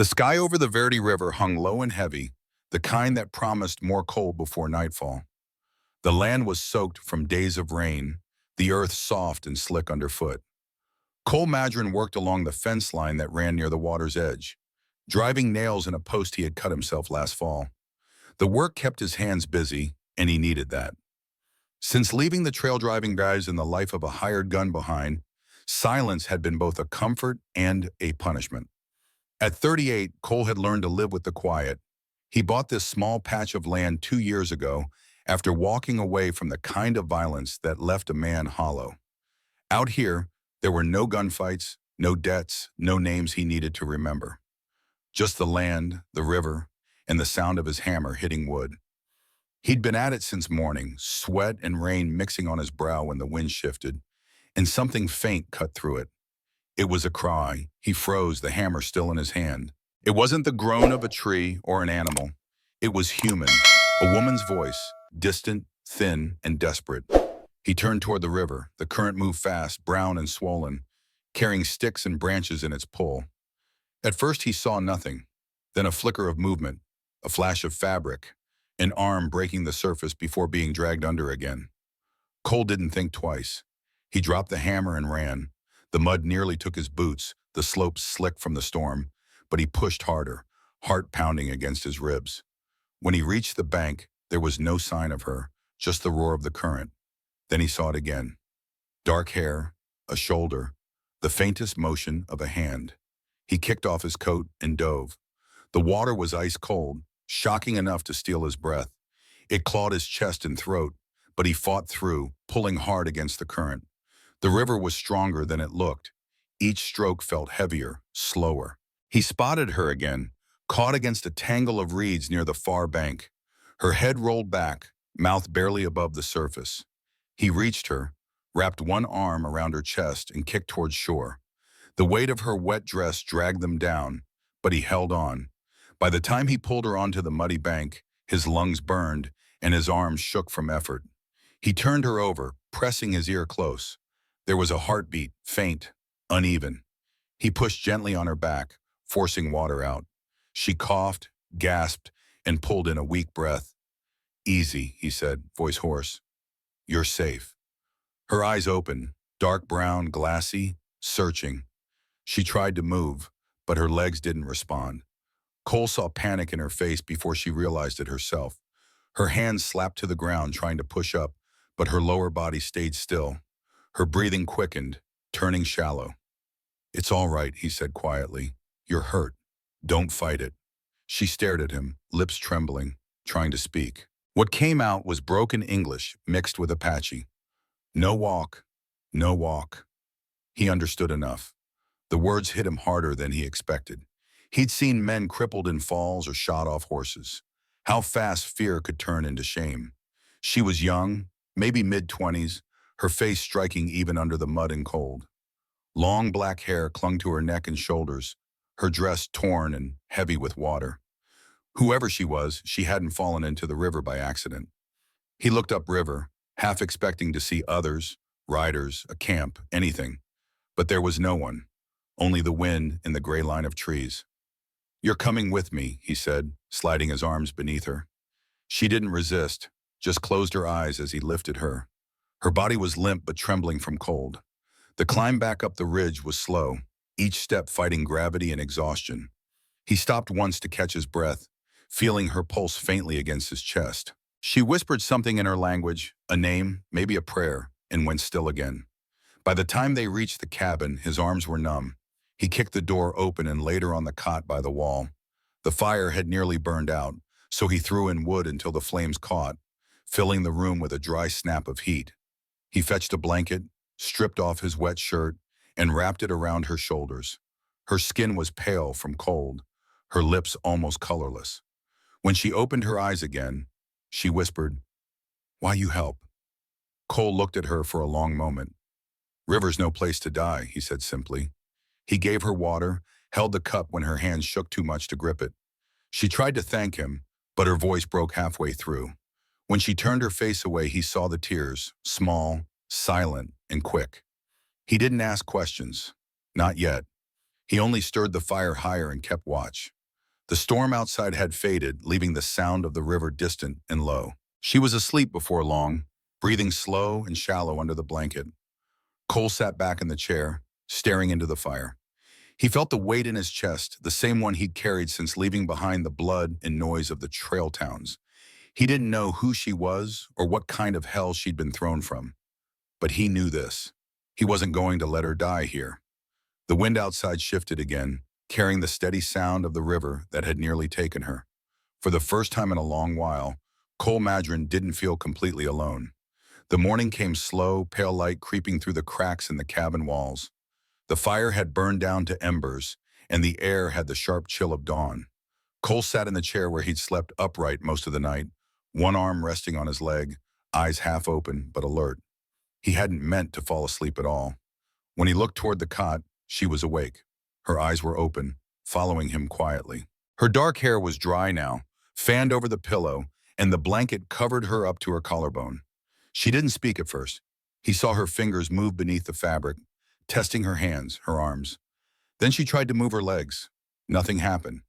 The sky over the Verde River hung low and heavy, the kind that promised more cold before nightfall. The land was soaked from days of rain, the earth soft and slick underfoot. Cole Madron worked along the fence line that ran near the water's edge, driving nails in a post he had cut himself last fall. The work kept his hands busy, and he needed that. Since leaving the trail driving guys in the life of a hired gun behind, silence had been both a comfort and a punishment. At 38, Cole had learned to live with the quiet. He bought this small patch of land 2 years ago after walking away from the kind of violence that left a man hollow. Out here, there were no gunfights, no debts, no names he needed to remember. Just the land, the river, and the sound of his hammer hitting wood. He'd been at it since morning, sweat and rain mixing on his brow when the wind shifted, and something faint cut through it. It was a cry. He froze, the hammer still in his hand. It wasn't the groan of a tree or an animal. It was human, a woman's voice, distant, thin, and desperate. He turned toward the river. The current moved fast, brown and swollen, carrying sticks and branches in its pull. At first he saw nothing, then a flicker of movement, a flash of fabric, an arm breaking the surface before being dragged under again. Cole didn't think twice. He dropped the hammer and ran. The mud nearly took his boots, the slopes slick from the storm, but he pushed harder, heart pounding against his ribs. When he reached the bank, there was no sign of her, just the roar of the current. Then he saw it again. Dark hair, a shoulder, the faintest motion of a hand. He kicked off his coat and dove. The water was ice cold, shocking enough to steal his breath. It clawed his chest and throat, but he fought through, pulling hard against the current. The river was stronger than it looked. Each stroke felt heavier, slower. He spotted her again, caught against a tangle of reeds near the far bank. Her head rolled back, mouth barely above the surface. He reached her, wrapped one arm around her chest, and kicked towards shore. The weight of her wet dress dragged them down, but he held on. By the time he pulled her onto the muddy bank, his lungs burned and his arms shook from effort. He turned her over, pressing his ear close. There was a heartbeat, faint, uneven. He pushed gently on her back, forcing water out. She coughed, gasped, and pulled in a weak breath. "Easy," he said, voice hoarse. "You're safe." Her eyes opened, dark brown, glassy, searching. She tried to move, but her legs didn't respond. Cole saw panic in her face before she realized it herself. Her hands slapped to the ground, trying to push up, but her lower body stayed still. Her breathing quickened, turning shallow. "It's all right," he said quietly. "You're hurt. Don't fight it." She stared at him, lips trembling, trying to speak. What came out was broken English mixed with Apache. "No walk, no walk." He understood enough. The words hit him harder than he expected. He'd seen men crippled in falls or shot off horses. How fast fear could turn into shame. She was young, maybe mid-20s, her face striking even under the mud and cold. Long black hair clung to her neck and shoulders, her dress torn and heavy with water. Whoever she was, she hadn't fallen into the river by accident. He looked upriver, half expecting to see others, riders, a camp, anything. But there was no one, only the wind and the gray line of trees. "You're coming with me," he said, sliding his arms beneath her. She didn't resist, just closed her eyes as he lifted her. Her body was limp but trembling from cold. The climb back up the ridge was slow, each step fighting gravity and exhaustion. He stopped once to catch his breath, feeling her pulse faintly against his chest. She whispered something in her language, a name, maybe a prayer, and went still again. By the time they reached the cabin, his arms were numb. He kicked the door open and laid her on the cot by the wall. The fire had nearly burned out, so he threw in wood until the flames caught, filling the room with a dry snap of heat. He fetched a blanket, stripped off his wet shirt, and wrapped it around her shoulders. Her skin was pale from cold, her lips almost colorless. When she opened her eyes again, she whispered, "Why you help?" Cole looked at her for a long moment. "River's no place to die," he said simply. He gave her water, held the cup when her hands shook too much to grip it. She tried to thank him, but her voice broke halfway through. When she turned her face away, he saw the tears, small, silent, and quick. He didn't ask questions. Not yet. He only stirred the fire higher and kept watch. The storm outside had faded, leaving the sound of the river distant and low. She was asleep before long, breathing slow and shallow under the blanket. Cole sat back in the chair, staring into the fire. He felt the weight in his chest, the same one he'd carried since leaving behind the blood and noise of the trail towns. He didn't know who she was or what kind of hell she'd been thrown from. But he knew this. He wasn't going to let her die here. The wind outside shifted again, carrying the steady sound of the river that had nearly taken her. For the first time in a long while, Cole Madron didn't feel completely alone. The morning came slow, pale light creeping through the cracks in the cabin walls. The fire had burned down to embers, and the air had the sharp chill of dawn. Cole sat in the chair where he'd slept upright most of the night, one arm resting on his leg, eyes half open but alert. He hadn't meant to fall asleep at all. When he looked toward the cot, she was awake. Her eyes were open, following him quietly. Her dark hair was dry now, fanned over the pillow, and the blanket covered her up to her collarbone. She didn't speak at first. He saw her fingers move beneath the fabric, testing her hands, her arms. Then she tried to move her legs. Nothing happened.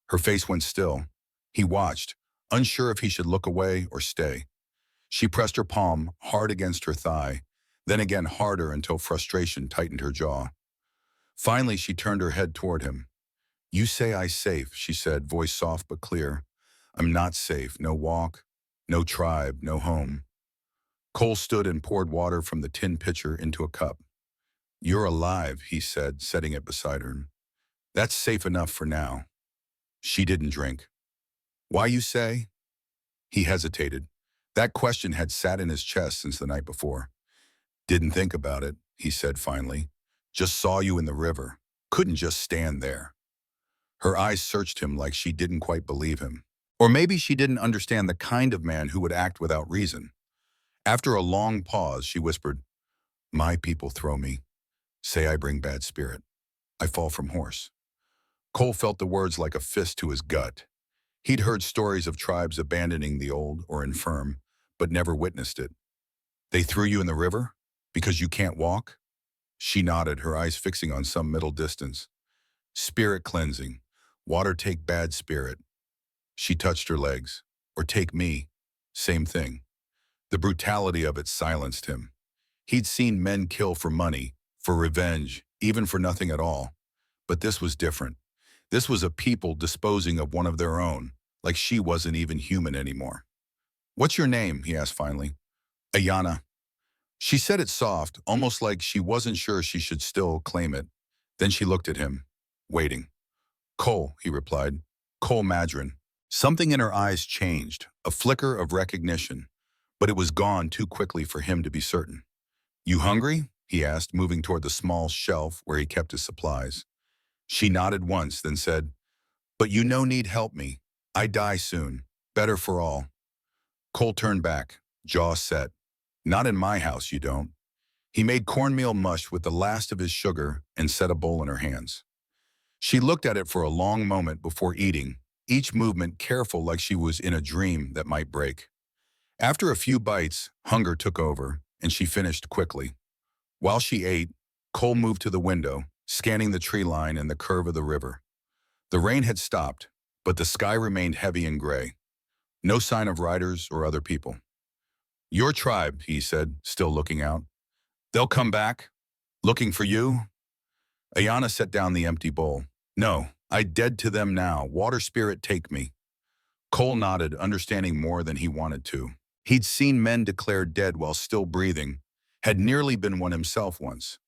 Her face went still. He watched, unsure if he should look away or stay. She pressed her palm hard against her thigh, then again harder until frustration tightened her jaw. Finally, she turned her head toward him. "You say I'm safe," she said, voice soft but clear. "I'm not safe. No walk, no tribe, no home." Cole stood and poured water from the tin pitcher into a cup. "You're alive," he said, setting it beside her. "That's safe enough for now." She didn't drink. "Why, you say?" He hesitated. That question had sat in his chest since the night before. "Didn't think about it," he said finally. "Just saw you in the river. Couldn't just stand there." Her eyes searched him like she didn't quite believe him. Or maybe she didn't understand the kind of man who would act without reason. After a long pause, she whispered, "My people throw me. Say I bring bad spirit. I fall from horse." Cole felt the words like a fist to his gut. He'd heard stories of tribes abandoning the old or infirm, but never witnessed it. "They threw you in the river? Because you can't walk?" She nodded, her eyes fixing on some middle distance. "Spirit cleansing. Water take bad spirit." She touched her legs. "Or take me. Same thing." The brutality of it silenced him. He'd seen men kill for money, for revenge, even for nothing at all. But this was different. This was a people disposing of one of their own, like she wasn't even human anymore. "What's your name?" he asked finally. "Ayana." She said it soft, almost like she wasn't sure she should still claim it. Then she looked at him, waiting. "Cole," he replied. "Cole Madron." Something in her eyes changed, a flicker of recognition, but it was gone too quickly for him to be certain. "You hungry?" he asked, moving toward the small shelf where he kept his supplies. She nodded once, then said, "But you no need help me. I die soon. Better for all." Cole turned back, jaw set. "Not in my house, you don't." He made cornmeal mush with the last of his sugar and set a bowl in her hands. She looked at it for a long moment before eating, each movement careful like she was in a dream that might break. After a few bites, hunger took over, and she finished quickly. While she ate, Cole moved to the window, scanning the tree line and the curve of the river. The rain had stopped, but the sky remained heavy and gray. No sign of riders or other people. "Your tribe," he said, still looking out. "They'll come back? Looking for you?" Ayana set down the empty bowl. "No, I dead to them now. Water spirit take me." Cole nodded, understanding more than he wanted to. He'd seen men declared dead while still breathing, had nearly been one himself once.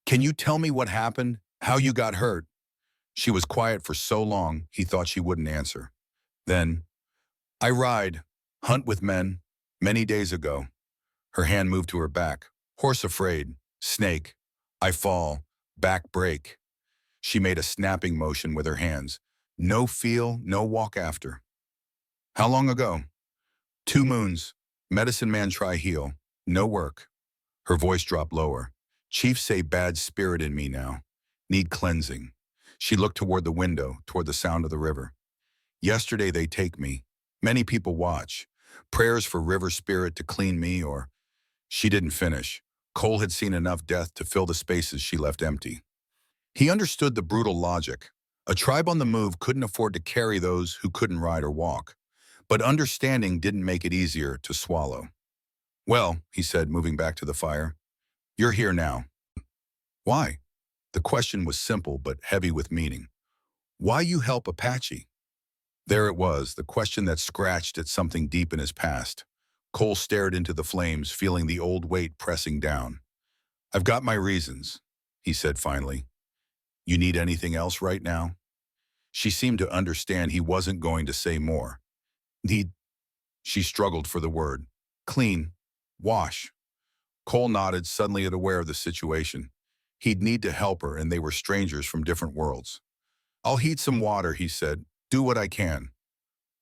"Can you tell me what happened? How you got hurt?" She was quiet for so long, he thought she wouldn't answer. Then, "I ride, hunt with men, many days ago." Her hand moved to her back. "Horse afraid, snake. I fall, back break." She made a snapping motion with her hands. "No feel, no walk after." "How long ago?" "2 moons. Medicine man try heal. No work." Her voice dropped lower. "Chief say bad spirit in me now. Need cleansing." She looked toward the window, toward the sound of the river. "Yesterday they take me. Many people watch. Prayers for river spirit to clean me or..." She didn't finish. Cole had seen enough death to fill the spaces she left empty. He understood the brutal logic. A tribe on the move couldn't afford to carry those who couldn't ride or walk. But understanding didn't make it easier to swallow. "Well," he said, moving back to the fire, "you're here now." "Why?" The question was simple but heavy with meaning. "Why you help Apache?" There it was, the question that scratched at something deep in his past. Cole stared into the flames, feeling the old weight pressing down. "I've got my reasons," he said finally. "You need anything else right now?" She seemed to understand he wasn't going to say more. "Need?" She struggled for the word. "Clean. Wash." Cole nodded, suddenly aware of the situation. He'd need to help her, and they were strangers from different worlds. "I'll heat some water," he said. "Do what I can."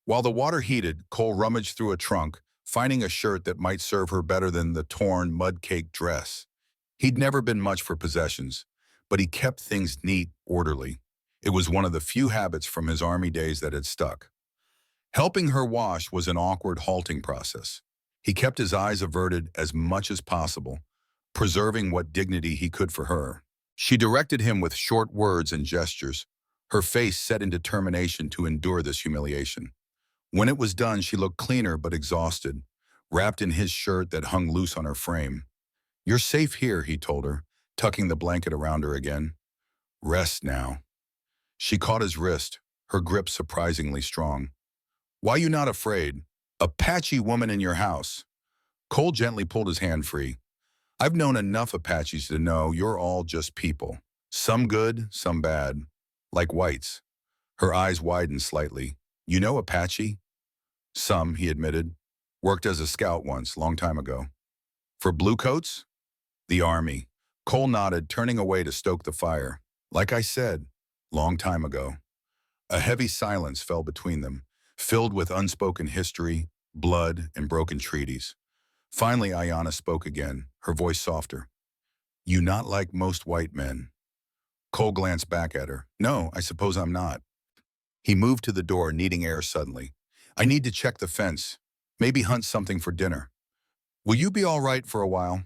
While the water heated, Cole rummaged through a trunk, finding a shirt that might serve her better than the torn, mud-caked dress. He'd never been much for possessions, but he kept things neat, orderly. It was one of the few habits from his army days that had stuck. Helping her wash was an awkward, halting process. He kept his eyes averted as much as possible, preserving what dignity he could for her. She directed him with short words and gestures, her face set in determination to endure this humiliation. When it was done, she looked cleaner but exhausted, wrapped in his shirt that hung loose on her frame. "You're safe here," he told her, tucking the blanket around her again. "Rest now." She caught his wrist, her grip surprisingly strong. "Why you not afraid? Apache woman in your house." Cole gently pulled his hand free. "I've known enough Apaches to know you're all just people. Some good, some bad. Like whites." Her eyes widened slightly. "You know Apache?" "Some," he admitted. "Worked as a scout once, long time ago." "For bluecoats?" "The army." Cole nodded, turning away to stoke the fire. "Like I said, long time ago." A heavy silence fell between them, filled with unspoken history, blood, and broken treaties. Finally, Ayanna spoke again, her voice softer. "You not like most white men." Cole glanced back at her. "No, I suppose I'm not." He moved to the door, needing air suddenly. "I need to check the fence. Maybe hunt something for dinner. Will you be all right for a while?"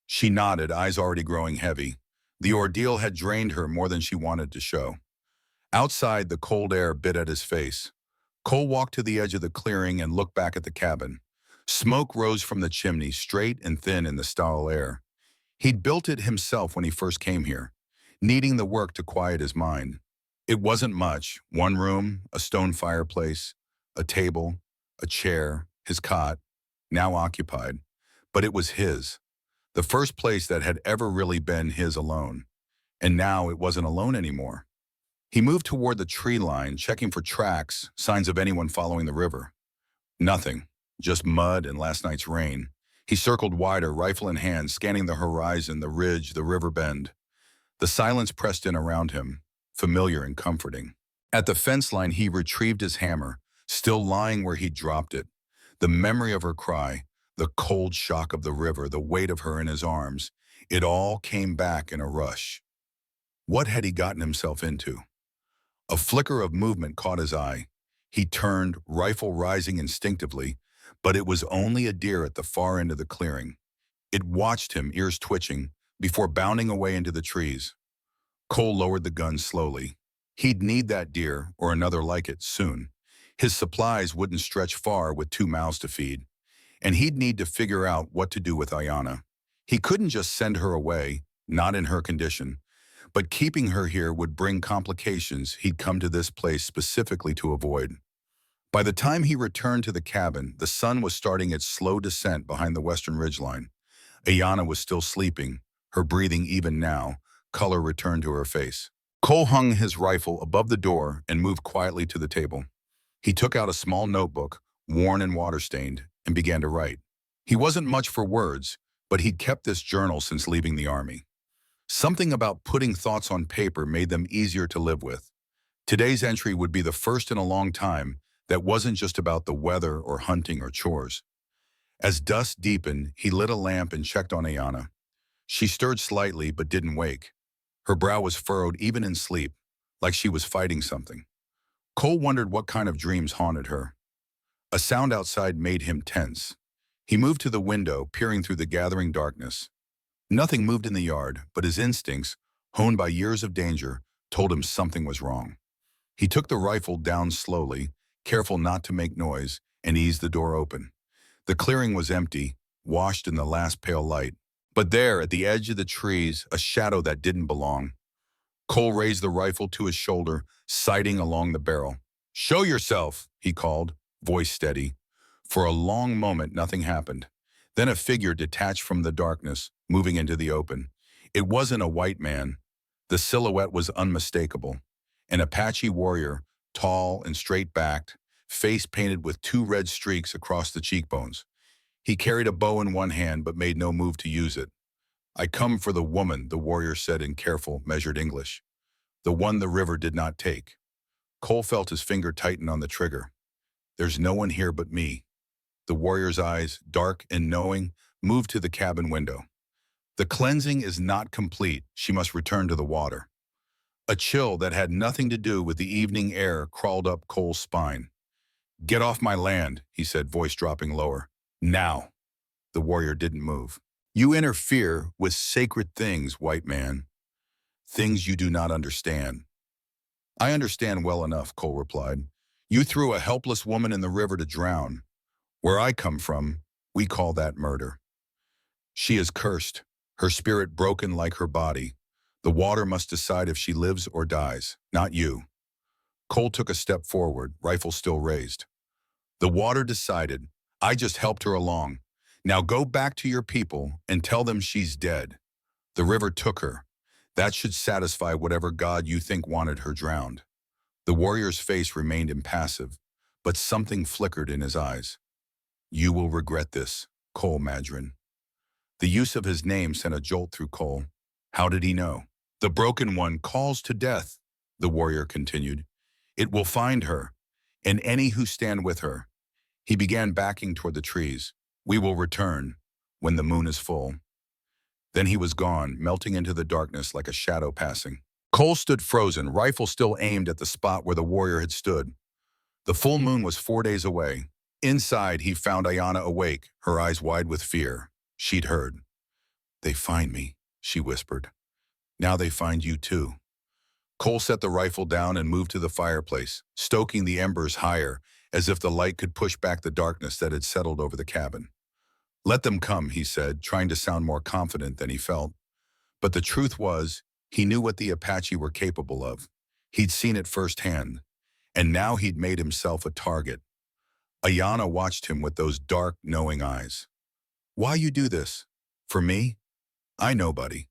She nodded, eyes already growing heavy. The ordeal had drained her more than she wanted to show. Outside, the cold air bit at his face. Cole walked to the edge of the clearing and looked back at the cabin. Smoke rose from the chimney, straight and thin in the stale air. He'd built it himself when he first came here, needing the work to quiet his mind. It wasn't much. One room, a stone fireplace, a table, a chair, his cot, now occupied. But it was his. The first place that had ever really been his alone. And now it wasn't alone anymore. He moved toward the tree line, checking for tracks, signs of anyone following the river. Nothing, just mud and last night's rain. He circled wider, rifle in hand, scanning the horizon, the ridge, the river bend. The silence pressed in around him, familiar and comforting. At the fence line, he retrieved his hammer, still lying where he'd dropped it. The memory of her cry, the cold shock of the river, the weight of her in his arms, it all came back in a rush. What had he gotten himself into? A flicker of movement caught his eye. He turned, rifle rising instinctively, but it was only a deer at the far end of the clearing. It watched him, ears twitching, before bounding away into the trees. Cole lowered the gun slowly. He'd need that deer, or another like it, soon. His supplies wouldn't stretch far with two mouths to feed. And he'd need to figure out what to do with Ayanna. He couldn't just send her away, not in her condition. But keeping her here would bring complications he'd come to this place specifically to avoid. By the time he returned to the cabin, the sun was starting its slow descent behind the western ridgeline. Ayanna was still sleeping, her breathing even now, color returned to her face. Cole hung his rifle above the door and moved quietly to the table. He took out a small notebook, worn and water-stained, and began to write. He wasn't much for words, but he'd kept this journal since leaving the army. Something about putting thoughts on paper made them easier to live with. Today's entry would be the first in a long time that wasn't just about the weather or hunting or chores. As dusk deepened, he lit a lamp and checked on Ayanna. She stirred slightly but didn't wake. Her brow was furrowed even in sleep, like she was fighting something. Cole wondered what kind of dreams haunted her. A sound outside made him tense. He moved to the window, peering through the gathering darkness. Nothing moved in the yard, but his instincts, honed by years of danger, told him something was wrong. He took the rifle down slowly, careful not to make noise, and eased the door open. The clearing was empty, washed in the last pale light. But there, at the edge of the trees, a shadow that didn't belong. Cole raised the rifle to his shoulder, sighting along the barrel. "Show yourself," he called, voice steady. For a long moment, nothing happened. Then a figure detached from the darkness, moving into the open. It wasn't a white man. The silhouette was unmistakable. An Apache warrior, tall and straight-backed, face painted with two red streaks across the cheekbones. He carried a bow in one hand but made no move to use it. "I come for the woman," the warrior said in careful, measured English. "The one the river did not take." Cole felt his finger tighten on the trigger. "There's no one here but me." The warrior's eyes, dark and knowing, moved to the cabin window. "The cleansing is not complete. She must return to the water." A chill that had nothing to do with the evening air crawled up Cole's spine. "Get off my land," he said, voice dropping lower. "Now." The warrior didn't move. "You interfere with sacred things, white man. Things you do not understand." "I understand well enough," Cole replied. "You threw a helpless woman in the river to drown. Where I come from, we call that murder. She is cursed, her spirit broken like her body. The water must decide if she lives or dies, not you." Cole took a step forward, rifle still raised. "The water decided. I just helped her along. Now go back to your people and tell them she's dead. The river took her. That should satisfy whatever god you think wanted her drowned." The warrior's face remained impassive, but something flickered in his eyes. "You will regret this, Cole Madron." The use of his name sent a jolt through Cole. How did he know? "The broken one calls to death," the warrior continued. "It will find her, and any who stand with her." He began backing toward the trees. "We will return when the moon is full." Then he was gone, melting into the darkness like a shadow passing. Cole stood frozen, rifle still aimed at the spot where the warrior had stood. The full moon was 4 days away. Inside, he found Ayanna awake, her eyes wide with fear. She'd heard. "They find me," she whispered. "Now they find you too." Cole set the rifle down and moved to the fireplace, stoking the embers higher, as if the light could push back the darkness that had settled over the cabin. "Let them come," he said, trying to sound more confident than he felt. But the truth was, he knew what the Apache were capable of. He'd seen it firsthand, and now he'd made himself a target. Ayanna watched him with those dark, knowing eyes. "Why you do this? For me? I know, buddy."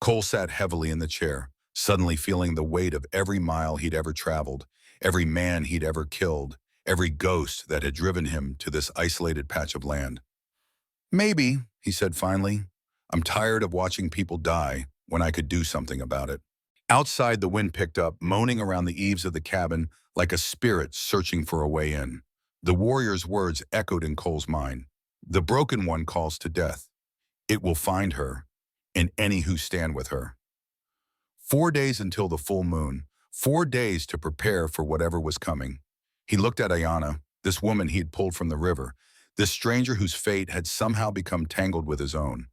Cole sat heavily in the chair, suddenly feeling the weight of every mile he'd ever traveled, every man he'd ever killed, every ghost that had driven him to this isolated patch of land. "Maybe," he said finally. "I'm tired of watching people die when I could do something about it." Outside, the wind picked up, moaning around the eaves of the cabin like a spirit searching for a way in. The warrior's words echoed in Cole's mind. "The broken one calls to death. It will find her, and any who stand with her." 4 days until the full moon, 4 days to prepare for whatever was coming. He looked at Ayanna, this woman he had pulled from the river, this stranger whose fate had somehow become tangled with his own.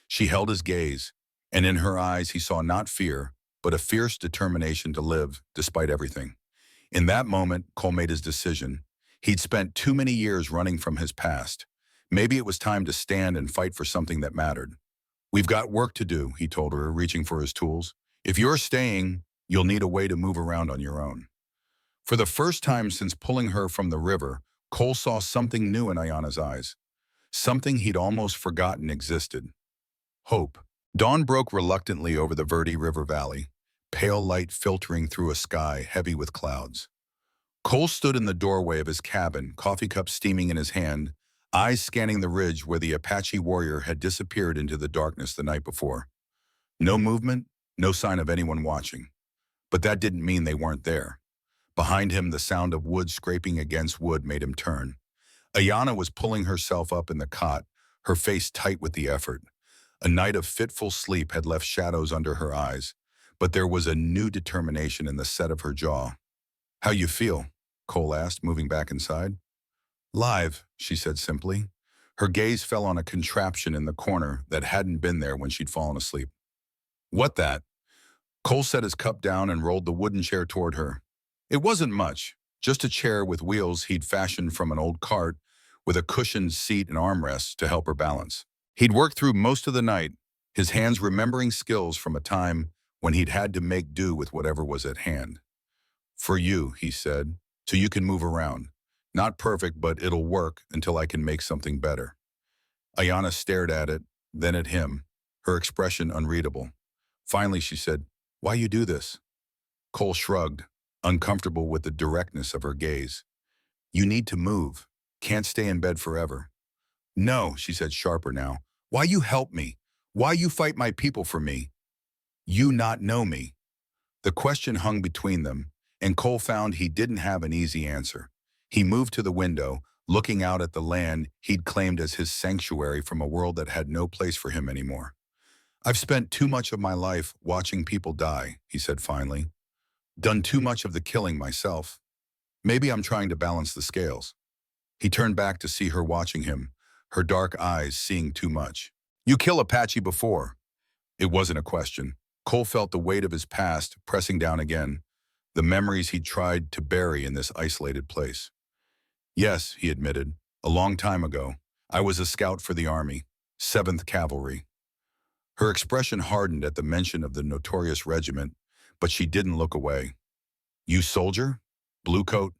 She held his gaze, and in her eyes he saw not fear, but a fierce determination to live despite everything. In that moment, Cole made his decision. He'd spent too many years running from his past. Maybe it was time to stand and fight for something that mattered. "We've got work to do," he told her, reaching for his tools. "If you're staying, you'll need a way to move around on your own." For the first time since pulling her from the river, Cole saw something new in Ayanna's eyes, something he'd almost forgotten existed. Hope. Dawn broke reluctantly over the Verde River Valley, pale light filtering through a sky heavy with clouds. Cole stood in the doorway of his cabin, coffee cup steaming in his hand, eyes scanning the ridge where the Apache warrior had disappeared into the darkness the night before. No movement, no sign of anyone watching. But that didn't mean they weren't there. Behind him, the sound of wood scraping against wood made him turn. Ayanna was pulling herself up in the cot, her face tight with the effort. A night of fitful sleep had left shadows under her eyes, but there was a new determination in the set of her jaw. "How you feel?" Cole asked, moving back inside. "Live," she said simply. Her gaze fell on a contraption in the corner that hadn't been there when she'd fallen asleep. "What that?" Cole set his cup down and rolled the wooden chair toward her. It wasn't much, just a chair with wheels he'd fashioned from an old cart with a cushioned seat and armrests to help her balance. He'd worked through most of the night, his hands remembering skills from a time when he'd had to make do with whatever was at hand. For you, he said, so you can move around. Not perfect, but it'll work until I can make something better. Ayanna stared at it, then at him, her expression unreadable. Finally, she said, "Why you do this?" Cole shrugged, uncomfortable with the directness of her gaze. "You need to move. Can't stay in bed forever." "No," she said sharper now. "Why you help me? Why you fight my people for me? You not know me." The question hung between them, and Cole found he didn't have an easy answer. He moved to the window, looking out at the land he'd claimed as his sanctuary from a world that had no place for him anymore. "I've spent too much of my life watching people die," he said finally. "Done too much of the killing myself. Maybe I'm trying to balance the scales." He turned back to see her watching him, her dark eyes seeing too much. "You kill Apache before." It wasn't a question. Cole felt the weight of his past pressing down again, the memories he'd tried to bury in this isolated place. "Yes," he admitted, "a long time ago. I was a scout for the Army, 7th Cavalry." Her expression hardened at the mention of the notorious regiment, but she didn't look away. "You soldier? Blue coat?"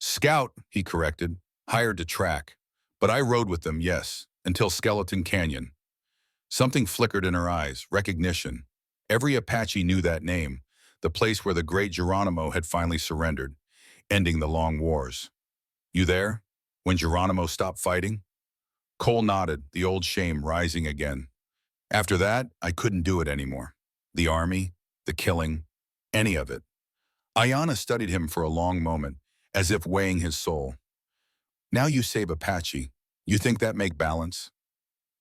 "Scout," he corrected, "hired to track. But I rode with them, yes, until Skeleton Canyon." Something flickered in her eyes, recognition. Every Apache knew that name, the place where the great Geronimo had finally surrendered, ending the long wars. "You there? When Geronimo stopped fighting?" Cole nodded, the old shame rising again. "After that, I couldn't do it anymore. The army, the killing, any of it." Ayanna studied him for a long moment, as if weighing his soul. "Now you save Apache. You think that make balance?"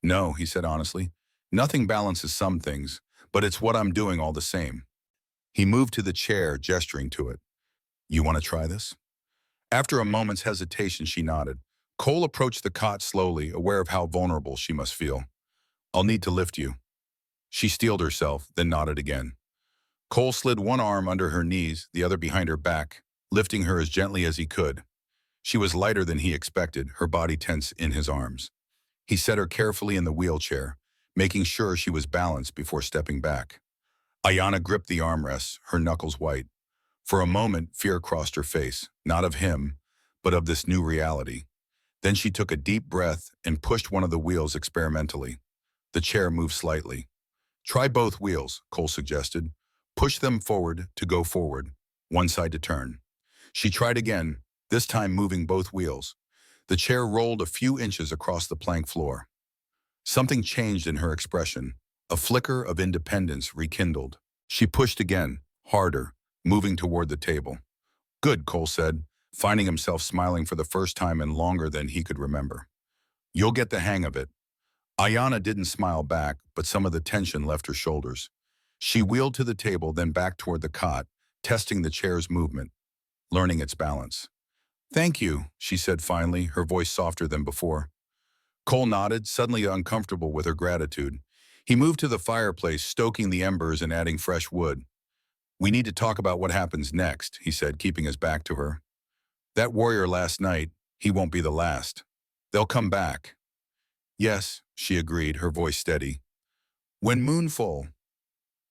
"No," he said honestly. "Nothing balances some things, but it's what I'm doing all the same." He moved to the chair, gesturing to it. "You want to try this?" After a moment's hesitation, she nodded. Cole approached the cot slowly, aware of how vulnerable she must feel. "I'll need to lift you." She steeled herself, then nodded again. Cole slid one arm under her knees, the other behind her back, lifting her as gently as he could. She was lighter than he expected, her body tense in his arms. He set her carefully in the wheelchair, making sure she was balanced before stepping back. Ayanna gripped the armrests, her knuckles white. For a moment, fear crossed her face, not of him, but of this new reality. Then she took a deep breath and pushed one of the wheels experimentally. The chair moved slightly. "Try both wheels," Cole suggested. "Push them forward to go forward, one side to turn." She tried again, this time moving both wheels. The chair rolled a few inches across the plank floor. Something changed in her expression. A flicker of independence rekindled. She pushed again, harder, moving toward the table. "Good," Cole said, finding himself smiling for the first time in longer than he could remember. "You'll get the hang of it." Ayanna didn't smile back, but some of the tension left her shoulders. She wheeled to the table, then back toward the cot, testing the chair's movement, learning its balance. "Thank you," she said finally, her voice softer than before. Cole nodded, suddenly uncomfortable with her gratitude. He moved to the fireplace, stoking the embers and adding fresh wood. "We need to talk about what happens next," he said, keeping his back to her. "That warrior last night, he won't be the last. They'll come back." "Yes," she agreed, her voice steady. "When moon full?"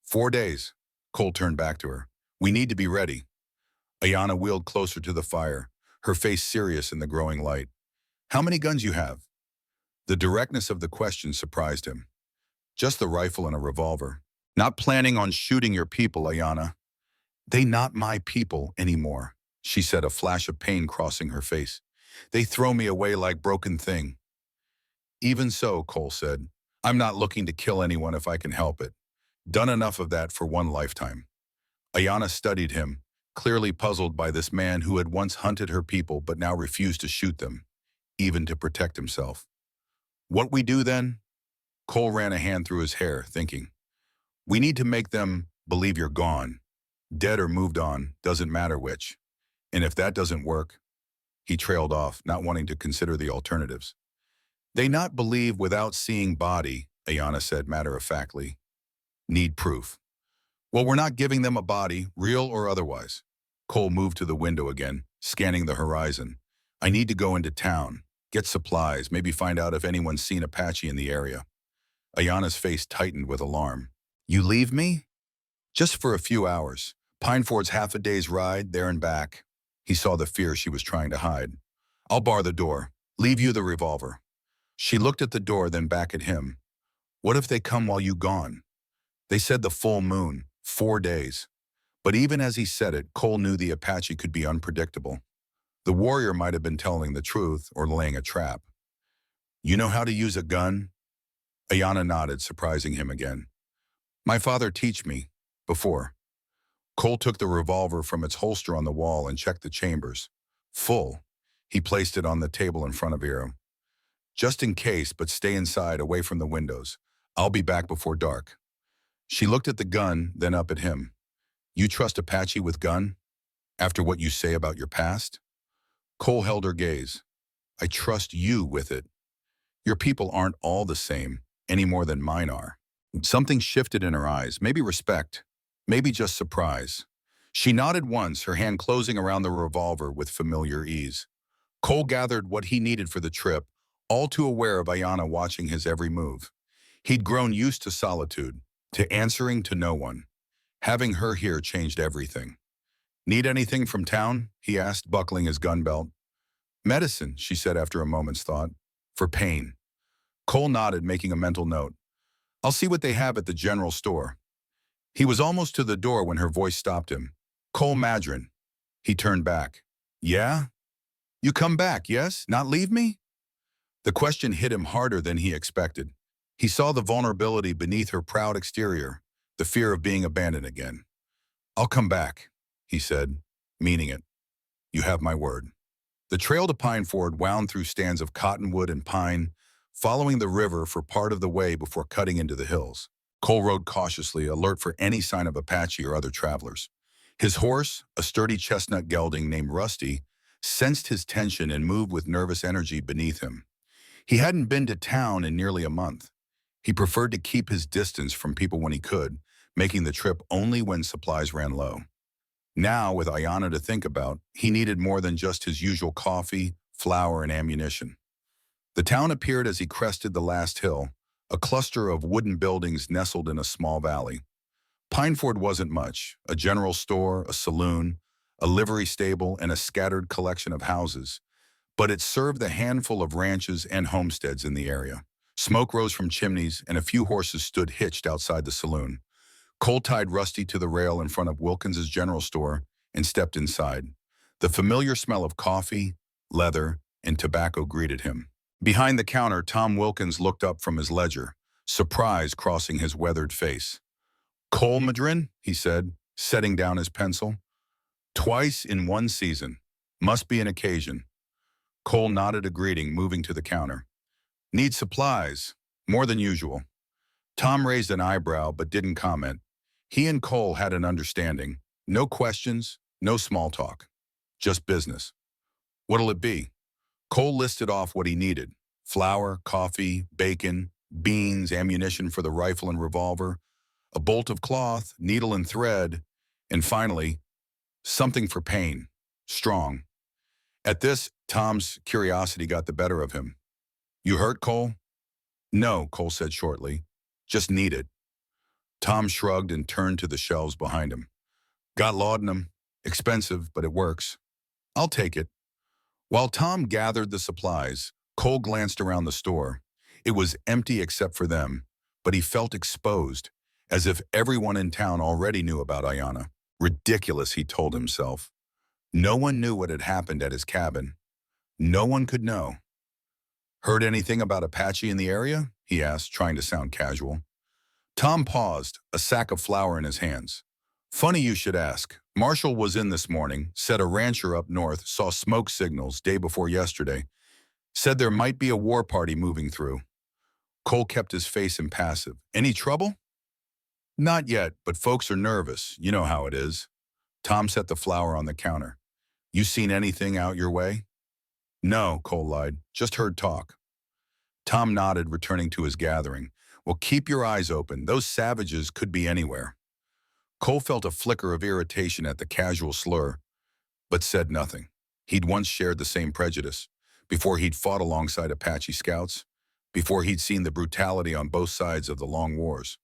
4 days. Cole turned back to her. "We need to be ready." Ayanna wheeled closer to the fire, her face serious in the growing light. "How many guns you have?" The directness of the question surprised him. "Just the rifle and a revolver." "Not planning on shooting your people, Ayanna." "They not my people anymore," she said, a flash of pain crossing her face. "They throw me away like broken thing." "Even so," Cole said, "I'm not looking to kill anyone if I can help it. Done enough of that for one lifetime." Ayanna studied him, clearly puzzled by this man who had once hunted her people but now refused to shoot them, even to protect himself. "What we do then?" Cole ran a hand through his hair, thinking. "We need to make them believe you're gone. Dead or moved on, doesn't matter which. And if that doesn't work," he trailed off, not wanting to consider the alternatives. "They not believe without seeing body," Ayanna said matter-of-factly. "Need proof." Well, we're not giving them a body, real or otherwise. Cole moved to the window again, scanning the horizon. I need to go into town, get supplies, maybe find out if anyone's seen Apache in the area. Ayana's face tightened with alarm. You leave me? Just for a few hours. Pineford's half a day's ride, there and back. He saw the fear she was trying to hide. I'll bar the door. Leave you the revolver. She looked at the door, then back at him. What if they come while you gone? They said the full moon, 4 days. But even as he said it, Cole knew the Apache could be unpredictable. The warrior might have been telling the truth or laying a trap. You know how to use a gun? Ayana nodded, surprising him again. My father teach me, before. Cole took the revolver from its holster on the wall and checked the chambers. Full. He placed it on the table in front of Hero. Just in case, but stay inside, away from the windows. I'll be back before dark. She looked at the gun, then up at him. You trust Apache with gun? After what you say about your past? Cole held her gaze. I trust you with it. Your people aren't all the same, any more than mine are. Something shifted in her eyes, maybe respect, maybe just surprise. She nodded once, her hand closing around the revolver with familiar ease. Cole gathered what he needed for the trip, all too aware of Ayana watching his every move. He'd grown used to solitude, to answering to no one. Having her here changed everything. Need anything from town? He asked, buckling his gun belt. Medicine, she said after a moment's thought. For pain. Cole nodded, making a mental note. I'll see what they have at the general store. He was almost to the door when her voice stopped him. Cole Madron. He turned back. Yeah? You come back, yes? Not leave me? The question hit him harder than he expected. He saw the vulnerability beneath her proud exterior, the fear of being abandoned again. I'll come back, he said, meaning it. You have my word. The trail to Pineford wound through stands of cottonwood and pine, following the river for part of the way before cutting into the hills. Cole rode cautiously, alert for any sign of Apache or other travelers. His horse, a sturdy chestnut gelding named Rusty, sensed his tension and moved with nervous energy beneath him. He hadn't been to town in nearly a month. He preferred to keep his distance from people when he could, making the trip only when supplies ran low. Now, with Ayana to think about, he needed more than just his usual coffee, flour, and ammunition. The town appeared as he crested the last hill, a cluster of wooden buildings nestled in a small valley. Pineford wasn't much, a general store, a saloon, a livery stable, and a scattered collection of houses, but it served the handful of ranches and homesteads in the area. Smoke rose from chimneys, and a few horses stood hitched outside the saloon. Cole tied Rusty to the rail in front of Wilkins's general store and stepped inside. The familiar smell of coffee, leather, and tobacco greeted him. Behind the counter, Tom Wilkins looked up from his ledger, surprise crossing his weathered face. Cole Madron, he said, setting down his pencil. Twice in one season. Must be an occasion. Cole nodded a greeting, moving to the counter. Need supplies. More than usual. Tom raised an eyebrow but didn't comment. He and Cole had an understanding. No questions, no small talk. Just business. What'll it be? Cole listed off what he needed. Flour, coffee, bacon, beans, ammunition for the rifle and revolver, a bolt of cloth, needle and thread, and finally, something for pain. Strong. At this, Tom's curiosity got the better of him. You hurt, Cole? No, Cole said shortly. Just need it. Tom shrugged and turned to the shelves behind him. Got laudanum. Expensive, but it works. I'll take it. While Tom gathered the supplies, Cole glanced around the store. It was empty except for them, but he felt exposed, as if everyone in town already knew about Ayana. Ridiculous, he told himself. No one knew what had happened at his cabin. No one could know. Heard anything about Apache in the area? He asked, trying to sound casual. Tom paused, a sack of flour in his hands. Funny you should ask. Marshall was in this morning, said a rancher up north saw smoke signals day before yesterday. Said there might be a war party moving through. Cole kept his face impassive. Any trouble? Not yet, but folks are nervous. You know how it is. Tom set the flour on the counter. You seen anything out your way? No, Cole lied. Just heard talk. Tom nodded, returning to his gathering. Well, keep your eyes open. Those savages could be anywhere. Cole felt a flicker of irritation at the casual slur, but said nothing. He'd once shared the same prejudice, before he'd fought alongside Apache scouts, before he'd seen the brutality on both sides of the long wars.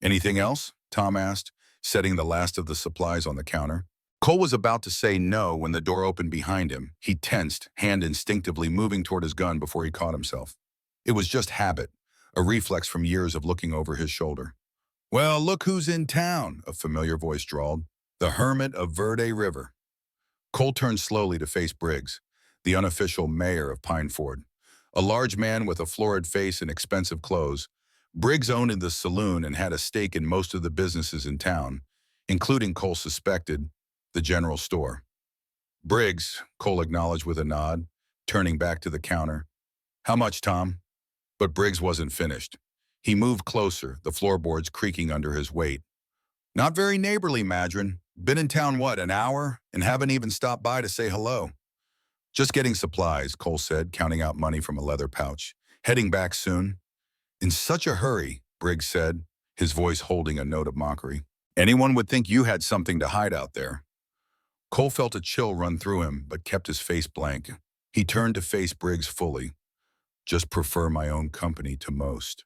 "Anything else?" Tom asked, setting the last of the supplies on the counter. Cole was about to say no when the door opened behind him. He tensed, hand instinctively moving toward his gun before he caught himself. It was just habit, a reflex from years of looking over his shoulder. "Well, look who's in town," a familiar voice drawled. "The Hermit of Verde River." Cole turned slowly to face Briggs, the unofficial mayor of Pineford. A large man with a florid face and expensive clothes, Briggs owned the saloon and had a stake in most of the businesses in town, including, Cole suspected, the general store. "Briggs," Cole acknowledged with a nod, turning back to the counter. "How much, Tom?" But Briggs wasn't finished. He moved closer, the floorboards creaking under his weight. "Not very neighborly, Madron. Been in town, what, an hour? And haven't even stopped by to say hello." "Just getting supplies," Cole said, counting out money from a leather pouch. "Heading back soon." "In such a hurry," Briggs said, his voice holding a note of mockery. "Anyone would think you had something to hide out there." Cole felt a chill run through him, but kept his face blank. He turned to face Briggs fully. "Just prefer my own company to most."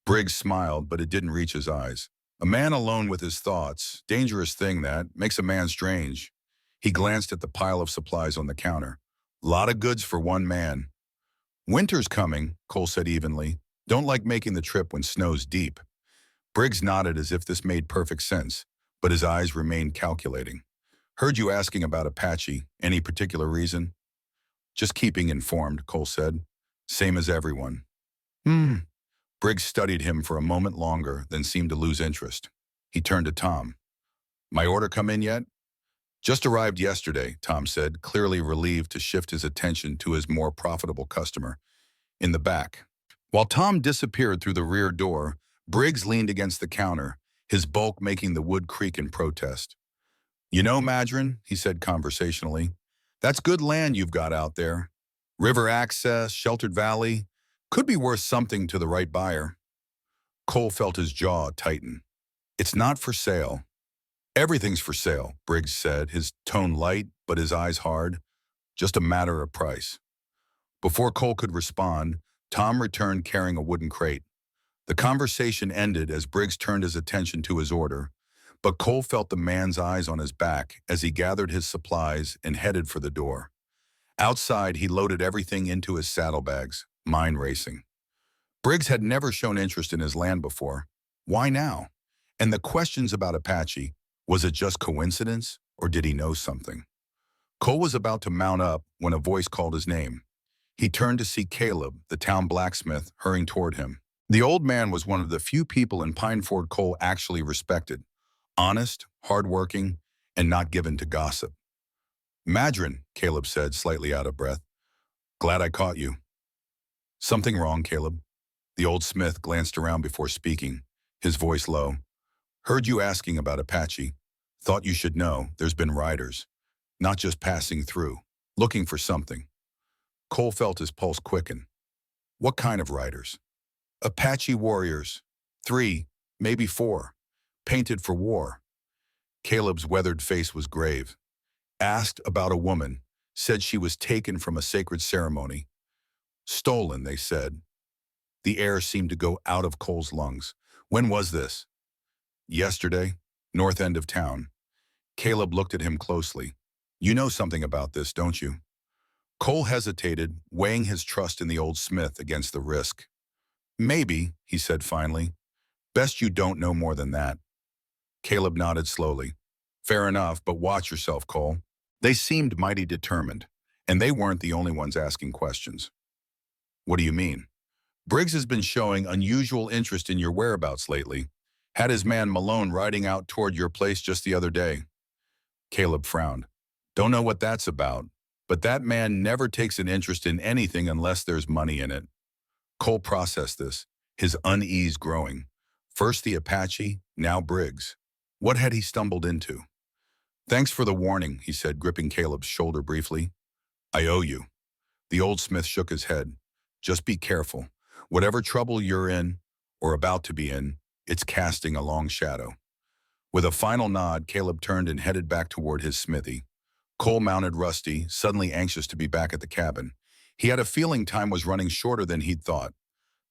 Briggs smiled, but it didn't reach his eyes. A man alone with his thoughts, dangerous thing that, makes a man strange. He glanced at the pile of supplies on the counter. Lot of goods for one man. "Winter's coming," Cole said evenly. "Don't like making the trip when snow's deep." Briggs nodded as if this made perfect sense, but his eyes remained calculating. "Heard you asking about Apache. Any particular reason?" "Just keeping informed," Cole said. "Same as everyone." "Hmm." Briggs studied him for a moment longer, then seemed to lose interest. He turned to Tom. "My order come in yet?" "Just arrived yesterday," Tom said, clearly relieved to shift his attention to his more profitable customer. "In the back." While Tom disappeared through the rear door, Briggs leaned against the counter, his bulk making the wood creak in protest. "You know, Madron," he said conversationally, "that's good land you've got out there. River access, sheltered valley, could be worth something to the right buyer." Cole felt his jaw tighten. "It's not for sale." "Everything's for sale," Briggs said, his tone light but his eyes hard. "Just a matter of price." Before Cole could respond, Tom returned carrying a wooden crate. The conversation ended as Briggs turned his attention to his order, but Cole felt the man's eyes on his back as he gathered his supplies and headed for the door. Outside, he loaded everything into his saddlebags, mind racing. Briggs had never shown interest in his land before. Why now? And the questions about Apache, was it just coincidence, or did he know something? Cole was about to mount up when a voice called his name. He turned to see Caleb, the town blacksmith, hurrying toward him. The old man was one of the few people in Pineford Cole actually respected. Honest, hardworking, and not given to gossip. "Madron," Caleb said, slightly out of breath. "Glad I caught you." "Something wrong, Caleb?" The old smith glanced around before speaking, his voice low. "Heard you asking about Apache. Thought you should know there's been riders. Not just passing through, looking for something." Cole felt his pulse quicken. "What kind of riders?" "Apache warriors. 3, maybe 4. Painted for war." Caleb's weathered face was grave. "Asked about a woman. Said she was taken from a sacred ceremony. Stolen, they said." The air seemed to go out of Cole's lungs. "When was this?" "Yesterday. North end of town." Caleb looked at him closely. "You know something about this, don't you?" Cole hesitated, weighing his trust in the old smith against the risk. "Maybe," he said finally. "Best you don't know more than that." Caleb nodded slowly. "Fair enough, but watch yourself, Cole." They seemed mighty determined, and they weren't the only ones asking questions. "What do you mean?" "Briggs has been showing unusual interest in your whereabouts lately. Had his man Malone riding out toward your place just the other day." Caleb frowned. "Don't know what that's about, but that man never takes an interest in anything unless there's money in it." Cole processed this, his unease growing. First the Apache, now Briggs. What had he stumbled into? "Thanks for the warning," he said, gripping Caleb's shoulder briefly. "I owe you." The old smith shook his head. "Just be careful. Whatever trouble you're in, or about to be in, it's casting a long shadow." With a final nod, Caleb turned and headed back toward his smithy. Cole mounted Rusty, suddenly anxious to be back at the cabin. He had a feeling time was running shorter than he'd thought.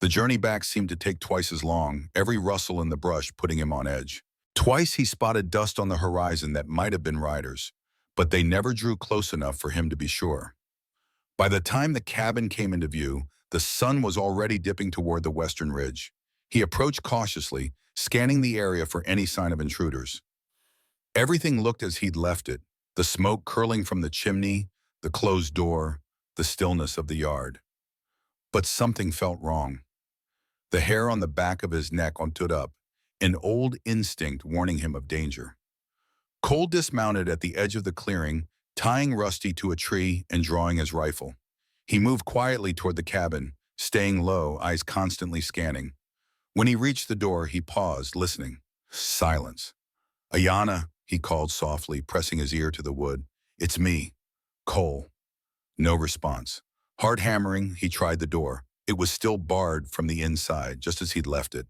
The journey back seemed to take twice as long, every rustle in the brush putting him on edge. Twice he spotted dust on the horizon that might have been riders, but they never drew close enough for him to be sure. By the time the cabin came into view, the sun was already dipping toward the western ridge. He approached cautiously, scanning the area for any sign of intruders. Everything looked as he'd left it, the smoke curling from the chimney, the closed door, the stillness of the yard. But something felt wrong. The hair on the back of his neck stood up, an old instinct warning him of danger. Cole dismounted at the edge of the clearing, tying Rusty to a tree and drawing his rifle. He moved quietly toward the cabin, staying low, eyes constantly scanning. When he reached the door, he paused, listening. Silence. "Ayana," he called softly, pressing his ear to the wood. "It's me, Cole." No response. Hard hammering, he tried the door. It was still barred from the inside, just as he'd left it.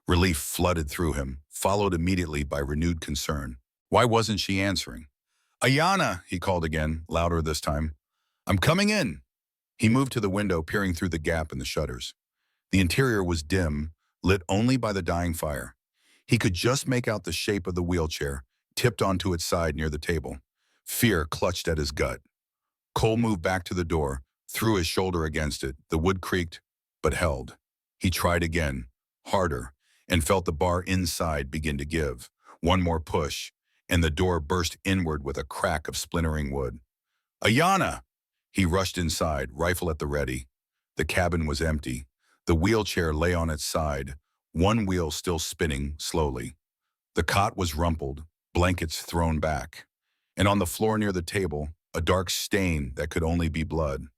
Relief flooded through him, followed immediately by renewed concern. Why wasn't she answering? "Ayana," he called again, louder this time. "I'm coming in." He moved to the window, peering through the gap in the shutters. The interior was dim, lit only by the dying fire. He could just make out the shape of the wheelchair, tipped onto its side near the table. Fear clutched at his gut. Cole moved back to the door, threw his shoulder against it. The wood creaked, but held. He tried again, harder, and felt the bar inside begin to give. One more push, and the door burst inward with a crack of splintering wood. "Ayana!" He rushed inside, rifle at the ready. The cabin was empty. The wheelchair lay on its side, one wheel still spinning slowly. The cot was rumpled, blankets thrown back. And on the floor near the table, a dark stain that could only be blood.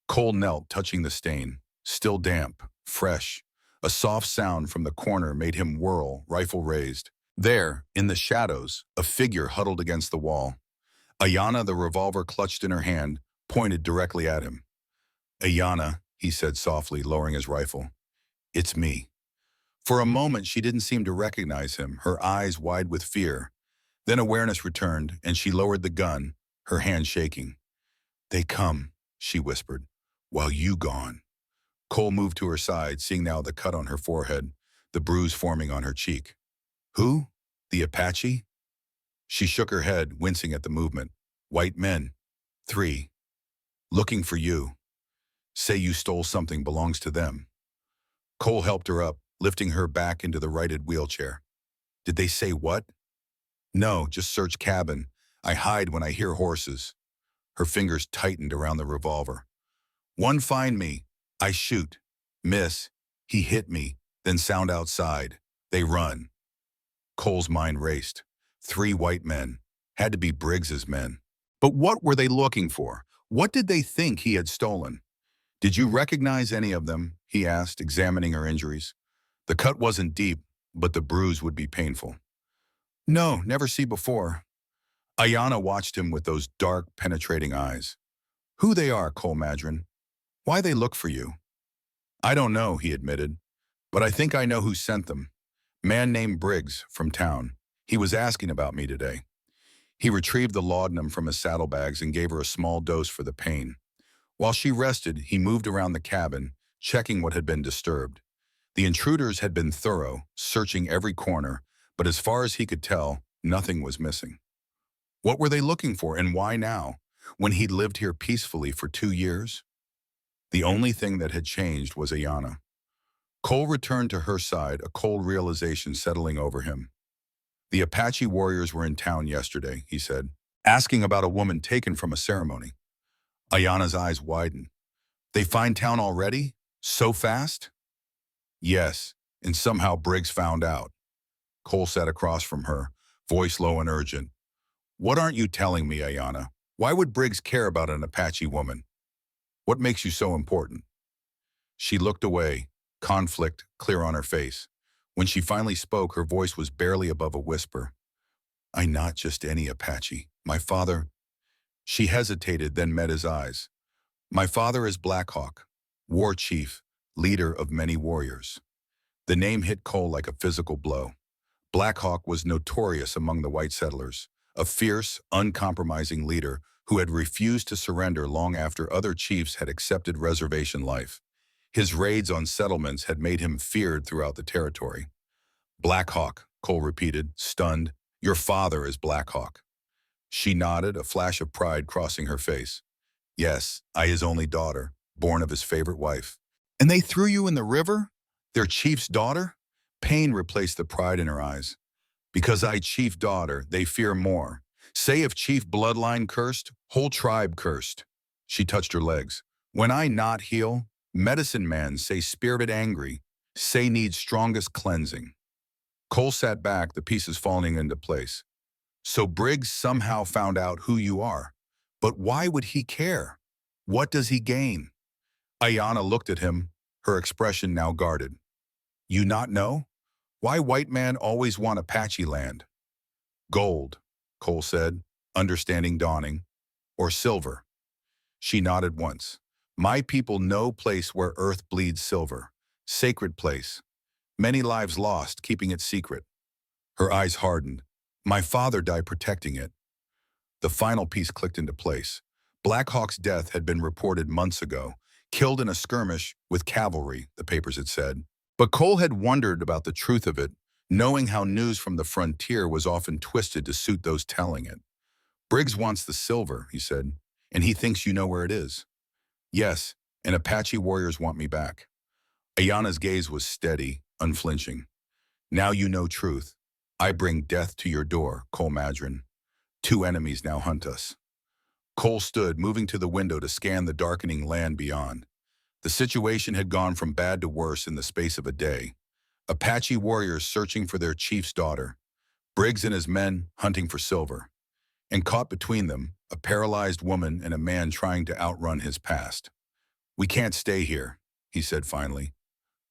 Cole knelt, touching the stain, still damp, fresh. A soft sound from the corner made him whirl, rifle raised. There, in the shadows, a figure huddled against the wall. Ayana, the revolver clutched in her hand, pointed directly at him. "Ayana," he said softly, lowering his rifle. "It's me." For a moment, she didn't seem to recognize him, her eyes wide with fear. Then awareness returned, and she lowered the gun, her hand shaking. "They come," she whispered, "while you gone." Cole moved to her side, seeing now the cut on her forehead, the bruise forming on her cheek. "Who? The Apache?" She shook her head, wincing at the movement. "White men. 3. Looking for you. Say you stole something belongs to them." Cole helped her up, lifting her back into the righted wheelchair. "Did they say what?" "No, just search cabin. I hide when I hear horses." Her fingers tightened around the revolver. "One find me. I shoot. Miss. He hit me. Then sound outside. They run." Cole's mind raced. 3 white men. Had to be Briggs's men. But what were they looking for? What did they think he had stolen? "Did you recognize any of them?" he asked, examining her injuries. The cut wasn't deep, but the bruise would be painful. "No, never see before." Ayana watched him with those dark, penetrating eyes. "Who they are, Cole Madron? Why they look for you?" "I don't know," he admitted, "but I think I know who sent them. Man named Briggs from town. He was asking about me today." He retrieved the laudanum from his saddlebags and gave her a small dose for the pain. While she rested, he moved around the cabin, checking what had been disturbed. The intruders had been thorough, searching every corner, but as far as he could tell, nothing was missing. What were they looking for, and why now, when he'd lived here peacefully for 2 years? The only thing that had changed was Ayana. Cole returned to her side, a cold realization settling over him. "The Apache warriors were in town yesterday," he said, "asking about a woman taken from a ceremony." Ayana's eyes widened. "They find town already? So fast?" "Yes, and somehow Briggs found out." Cole sat across from her, voice low and urgent. "What aren't you telling me, Ayana? Why would Briggs care about an Apache woman? What makes you so important?" She looked away, conflict clear on her face. When she finally spoke, her voice was barely above a whisper. "I'm not just any Apache. My father—" She hesitated, then met his eyes. "My father is Black Hawk, war chief, leader of many warriors." The name hit Cole like a physical blow. Black Hawk was notorious among the white settlers, a fierce, uncompromising leader who had refused to surrender long after other chiefs had accepted reservation life. His raids on settlements had made him feared throughout the territory. Black Hawk, Cole repeated, stunned. Your father is Black Hawk. She nodded, a flash of pride crossing her face. Yes, I his only daughter, born of his favorite wife. And they threw you in the river? Their chief's daughter? Pain replaced the pride in her eyes. Because I chief daughter, they fear more. Say if chief bloodline cursed, whole tribe cursed. She touched her legs. When I not heal, medicine man say spirit angry, say needs strongest cleansing. Cole sat back, the pieces falling into place. So Briggs somehow found out who you are. But why would he care? What does he gain? Ayanna looked at him, her expression now guarded. You not know? Why white man always want Apache land? Gold, Cole said, understanding dawning. Or silver. She nodded once. My people know place where earth bleeds silver. Sacred place. Many lives lost, keeping it secret. Her eyes hardened. My father died protecting it. The final piece clicked into place. Black Hawk's death had been reported months ago, killed in a skirmish with cavalry, the papers had said. But Cole had wondered about the truth of it, knowing how news from the frontier was often twisted to suit those telling it. Briggs wants the silver, he said, and he thinks you know where it is. Yes, and Apache warriors want me back. Ayanna's gaze was steady, unflinching. Now you know truth. I bring death to your door, Cole Madron. 2 enemies now hunt us. Cole stood, moving to the window to scan the darkening land beyond. The situation had gone from bad to worse in the space of a day. Apache warriors searching for their chief's daughter. Briggs and his men hunting for silver. And caught between them, a paralyzed woman and a man trying to outrun his past. We can't stay here, he said finally.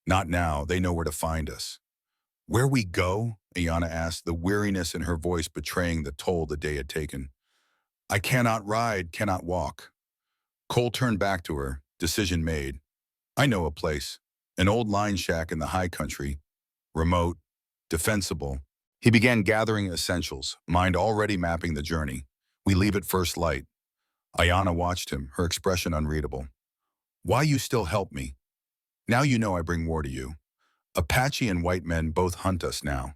Not now, they know where to find us. Where we go? Ayanna asked, the weariness in her voice betraying the toll the day had taken. I cannot ride, cannot walk. Cole turned back to her, decision made. I know a place, an old line shack in the high country, remote, defensible. He began gathering essentials, mind already mapping the journey. We leave at first light. Ayanna watched him, her expression unreadable. Why you still help me? Now you know I bring war to you. Apache and white men both hunt us now.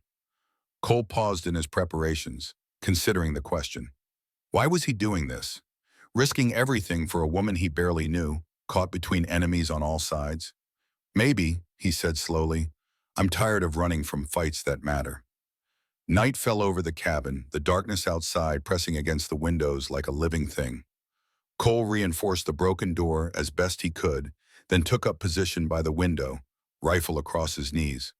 Cole paused in his preparations, considering the question. Why was he doing this? Risking everything for a woman he barely knew, caught between enemies on all sides? Maybe, he said slowly, I'm tired of running from fights that matter. Night fell over the cabin, the darkness outside pressing against the windows like a living thing. Cole reinforced the broken door as best he could, then took up position by the window, rifle across his knees.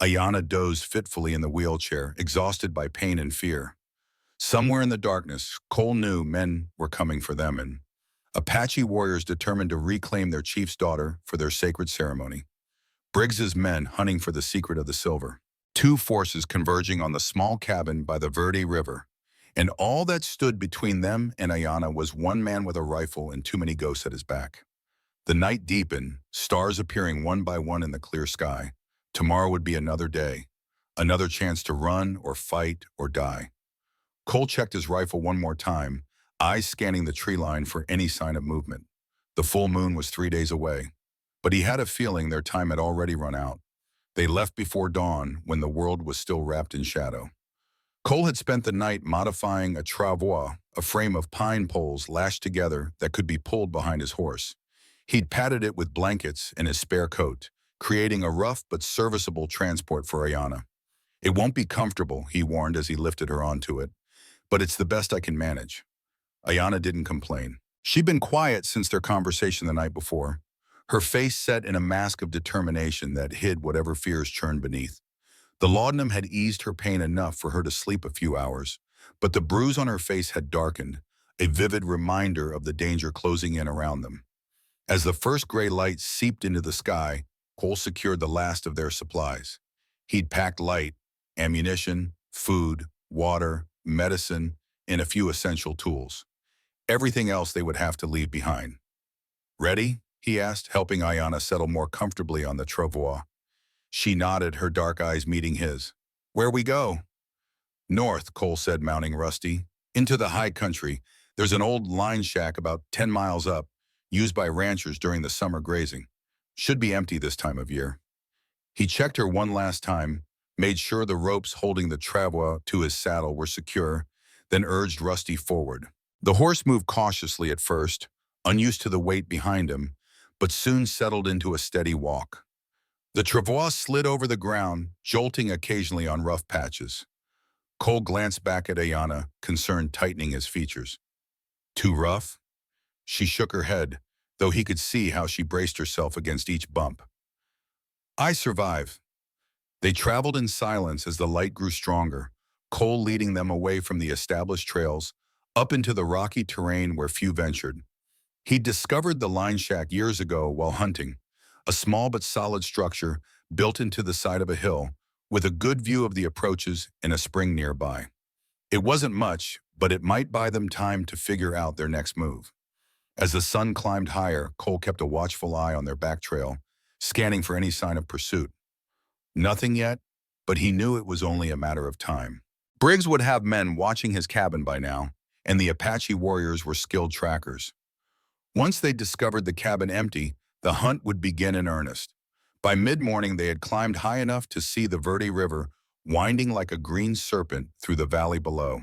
Ayanna dozed fitfully in the wheelchair, exhausted by pain and fear. Somewhere in the darkness, Cole knew men were coming for them, and Apache warriors determined to reclaim their chief's daughter for their sacred ceremony. Briggs's men hunting for the secret of the silver. 2 forces converging on the small cabin by the Verde River. And all that stood between them and Ayanna was one man with a rifle and too many ghosts at his back. The night deepened, stars appearing one by one in the clear sky. Tomorrow would be another day, another chance to run or fight or die. Cole checked his rifle one more time, eyes scanning the tree line for any sign of movement. The full moon was 3 days away, but he had a feeling their time had already run out. They left before dawn when the world was still wrapped in shadow. Cole had spent the night modifying a travois, a frame of pine poles lashed together that could be pulled behind his horse. He'd padded it with blankets and his spare coat, creating a rough but serviceable transport for Ayanna. It won't be comfortable, he warned as he lifted her onto it, but it's the best I can manage. Ayanna didn't complain. She'd been quiet since their conversation the night before, her face set in a mask of determination that hid whatever fears churned beneath. The laudanum had eased her pain enough for her to sleep a few hours, but the bruise on her face had darkened, a vivid reminder of the danger closing in around them. As the first gray light seeped into the sky, Cole secured the last of their supplies. He'd packed light, ammunition, food, water, medicine, and a few essential tools. Everything else they would have to leave behind. Ready? He asked, helping Ayanna settle more comfortably on the travois. She nodded, her dark eyes meeting his. Where we go? North, Cole said, mounting Rusty. Into the high country. There's an old line shack about 10 miles up, used by ranchers during the summer grazing. Should be empty this time of year. He checked her one last time, made sure the ropes holding the travois to his saddle were secure, then urged Rusty forward. The horse moved cautiously at first, unused to the weight behind him, but soon settled into a steady walk. The travois slid over the ground, jolting occasionally on rough patches. Cole glanced back at Ayana, concern tightening his features. Too rough? She shook her head, though he could see how she braced herself against each bump. I survive. They traveled in silence as the light grew stronger, Cole leading them away from the established trails, up into the rocky terrain where few ventured. He'd discovered the line shack years ago while hunting, a small but solid structure built into the side of a hill, with a good view of the approaches and a spring nearby. It wasn't much, but it might buy them time to figure out their next move. As the sun climbed higher, Cole kept a watchful eye on their back trail, scanning for any sign of pursuit. Nothing yet, but he knew it was only a matter of time. Briggs would have men watching his cabin by now, and the Apache warriors were skilled trackers. Once they discovered the cabin empty, the hunt would begin in earnest. By mid-morning, they had climbed high enough to see the Verde River winding like a green serpent through the valley below.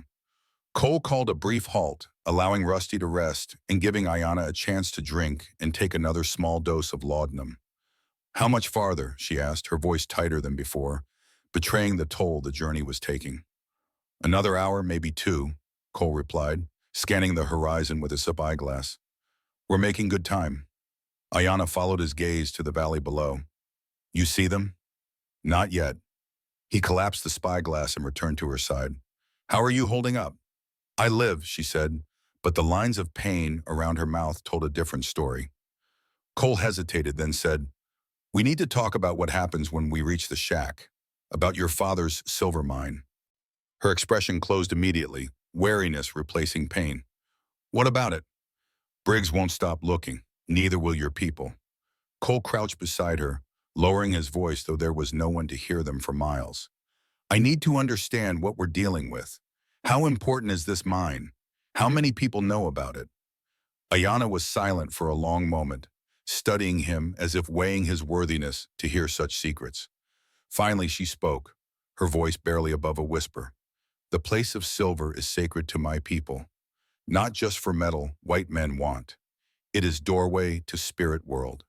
Cole called a brief halt, allowing Rusty to rest and giving Ayana a chance to drink and take another small dose of laudanum. How much farther? She asked, her voice tighter than before, betraying the toll the journey was taking. Another hour, maybe two, Cole replied, scanning the horizon with his spyglass. We're making good time. Ayana followed his gaze to the valley below. You see them? Not yet. He collapsed the spyglass and returned to her side. How are you holding up? I live, she said, but the lines of pain around her mouth told a different story. Cole hesitated, then said, We need to talk about what happens when we reach the shack, about your father's silver mine. Her expression closed immediately, wariness replacing pain. What about it? Briggs won't stop looking, neither will your people. Cole crouched beside her, lowering his voice though there was no one to hear them for miles. I need to understand what we're dealing with. How important is this mine? How many people know about it? Ayana was silent for a long moment, studying him as if weighing his worthiness to hear such secrets. Finally, she spoke, her voice barely above a whisper. The place of silver is sacred to my people. Not just for metal white men want. It is doorway to spirit world.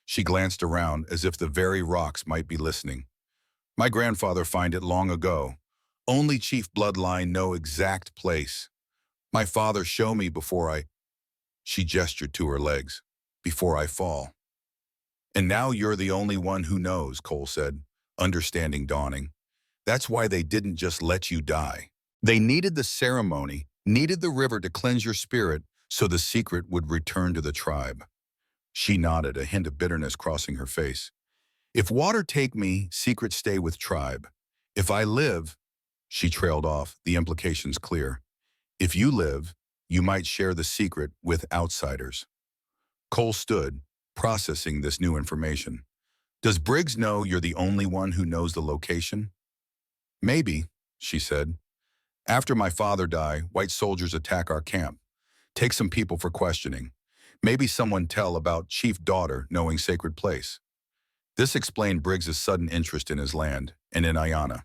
She glanced around as if the very rocks might be listening. My grandfather find it long ago. Only chief bloodline know exact place. My father show me before I... She gestured to her legs. Before I fall. And now you're the only one who knows, Cole said, understanding dawning. That's why they didn't just let you die. They needed the ceremony, needed the river to cleanse your spirit so the secret would return to the tribe. She nodded, a hint of bitterness crossing her face. If water take me, secrets stay with tribe. If I live, she trailed off, the implications clear. If you live, you might share the secret with outsiders. Cole stood, processing this new information. Does Briggs know you're the only one who knows the location? Maybe, she said. After my father died, white soldiers attack our camp. Take some people for questioning. Maybe someone tell about chief daughter knowing sacred place. This explained Briggs's sudden interest in his land and in Ayana.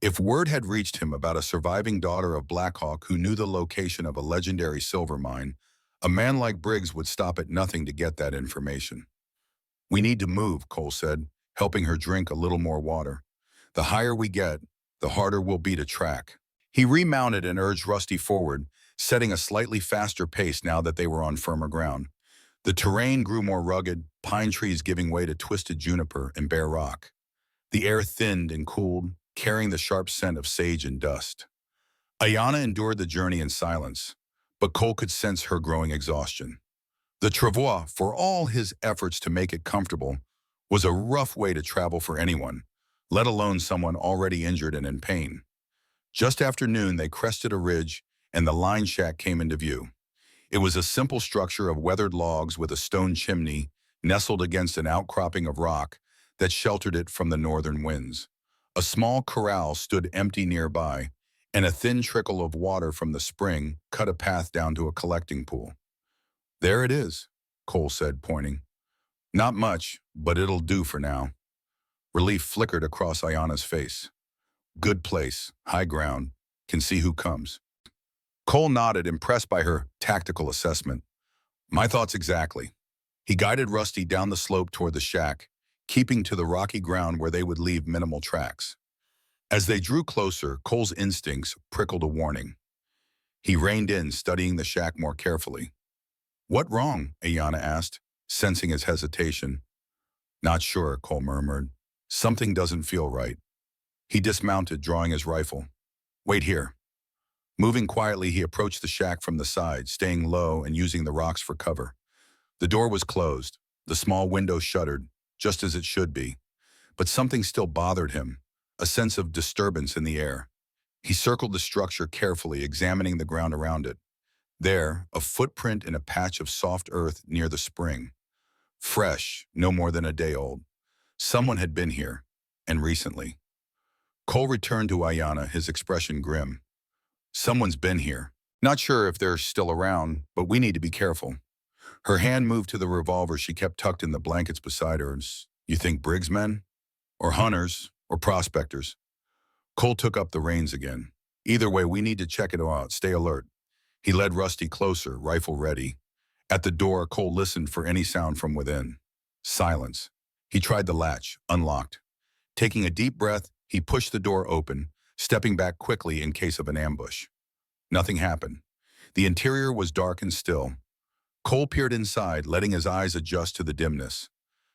If word had reached him about a surviving daughter of Black Hawk who knew the location of a legendary silver mine, a man like Briggs would stop at nothing to get that information. We need to move, Cole said, helping her drink a little more water. The higher we get, the harder we'll be to track. He remounted and urged Rusty forward, setting a slightly faster pace now that they were on firmer ground. The terrain grew more rugged, pine trees giving way to twisted juniper and bare rock. The air thinned and cooled, carrying the sharp scent of sage and dust. Ayana endured the journey in silence, but Cole could sense her growing exhaustion. The travois, for all his efforts to make it comfortable, was a rough way to travel for anyone, let alone someone already injured and in pain. Just after noon, they crested a ridge, and the line shack came into view. It was a simple structure of weathered logs with a stone chimney nestled against an outcropping of rock that sheltered it from the northern winds. A small corral stood empty nearby, and a thin trickle of water from the spring cut a path down to a collecting pool. There it is, Cole said, pointing. Not much, but it'll do for now. Relief flickered across Ayana's face. Good place, high ground, can see who comes. Cole nodded, impressed by her tactical assessment. My thoughts exactly. He guided Rusty down the slope toward the shack, keeping to the rocky ground where they would leave minimal tracks. As they drew closer, Cole's instincts prickled a warning. He reined in, studying the shack more carefully. What wrong? Ayana asked, sensing his hesitation. Not sure, Cole murmured. Something doesn't feel right. He dismounted, drawing his rifle. Wait here. Moving quietly, he approached the shack from the side, staying low and using the rocks for cover. The door was closed, the small window shuttered, just as it should be. But something still bothered him, a sense of disturbance in the air. He circled the structure carefully, examining the ground around it. There, a footprint in a patch of soft earth near the spring. Fresh, no more than a day old. Someone had been here, and recently. Cole returned to Ayana, his expression grim. Someone's been here. Not sure if they're still around, but we need to be careful. Her hand moved to the revolver she kept tucked in the blankets beside her. You think Briggs men? Or hunters? Or prospectors? Cole took up the reins again. Either way, we need to check it out. Stay alert. He led Rusty closer, rifle ready. At the door, Cole listened for any sound from within. Silence. He tried the latch, unlocked. Taking a deep breath, he pushed the door open, stepping back quickly in case of an ambush. Nothing happened. The interior was dark and still. Cole peered inside, letting his eyes adjust to the dimness.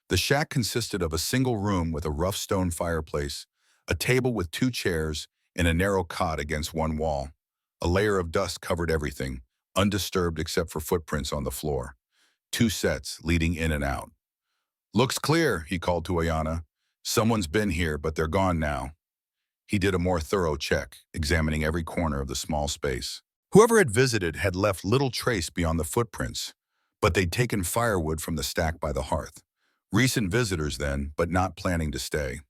The shack consisted of a single room with a rough stone fireplace, a table with 2 chairs, and a narrow cot against one wall. A layer of dust covered everything, undisturbed except for footprints on the floor. 2 sets leading in and out. Looks clear, he called to Ayana. Someone's been here, but they're gone now. He did a more thorough check, examining every corner of the small space. Whoever had visited had left little trace beyond the footprints, but they'd taken firewood from the stack by the hearth. Recent visitors then, but not planning to stay.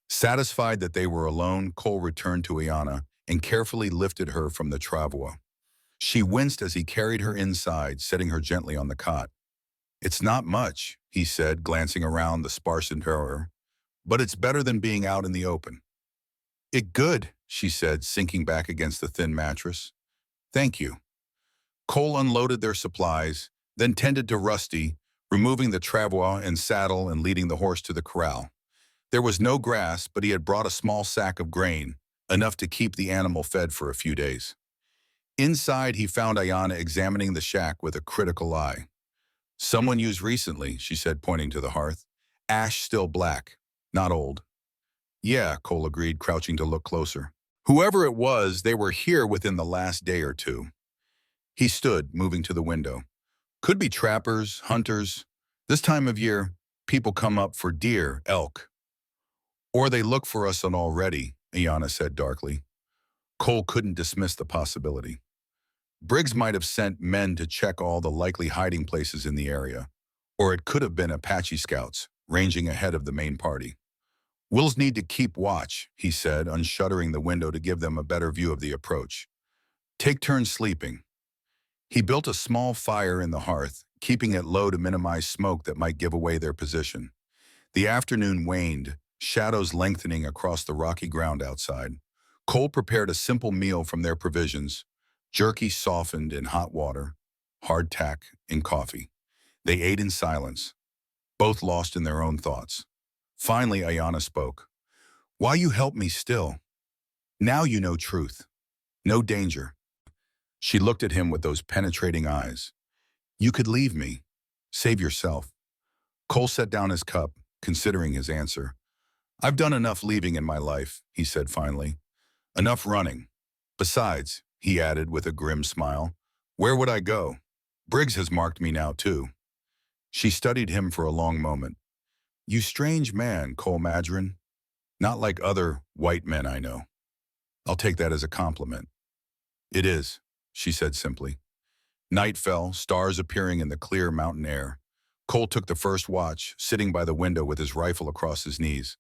Satisfied that they were alone, Cole returned to Ayana and carefully lifted her from the travois. She winced as he carried her inside, setting her gently on the cot. It's not much, he said, glancing around the sparse interior, but it's better than being out in the open. It good, she said, sinking back against the thin mattress. Thank you. Cole unloaded their supplies, then tended to Rusty, removing the travois and saddle and leading the horse to the corral. There was no grass, but he had brought a small sack of grain, enough to keep the animal fed for a few days. Inside, he found Ayana examining the shack with a critical eye. Someone used recently, she said, pointing to the hearth. Ash still black, not old. Yeah, Cole agreed, crouching to look closer. Whoever it was, they were here within the last day or two. He stood, moving to the window. Could be trappers, hunters. This time of year, people come up for deer, elk. Or they look for us on already, Ayana said darkly. Cole couldn't dismiss the possibility. Briggs might have sent men to check all the likely hiding places in the area, or it could have been Apache scouts, ranging ahead of the main party. We'll need to keep watch, he said, unshuttering the window to give them a better view of the approach. Take turns sleeping. He built a small fire in the hearth, keeping it low to minimize smoke that might give away their position. The afternoon waned, shadows lengthening across the rocky ground outside. Cole prepared a simple meal from their provisions, jerky softened in hot water, hardtack in coffee. They ate in silence, both lost in their own thoughts. Finally, Ayana spoke. Why you help me still? Now you know truth. No danger. She looked at him with those penetrating eyes. You could leave me. Save yourself. Cole set down his cup, considering his answer. I've done enough leaving in my life, he said finally. Enough running. Besides, he added with a grim smile, where would I go? Briggs has marked me now, too. She studied him for a long moment. You strange man, Cole Madron. Not like other white men I know. I'll take that as a compliment. It is, she said simply. Night fell, stars appearing in the clear mountain air. Cole took the first watch, sitting by the window with his rifle across his knees.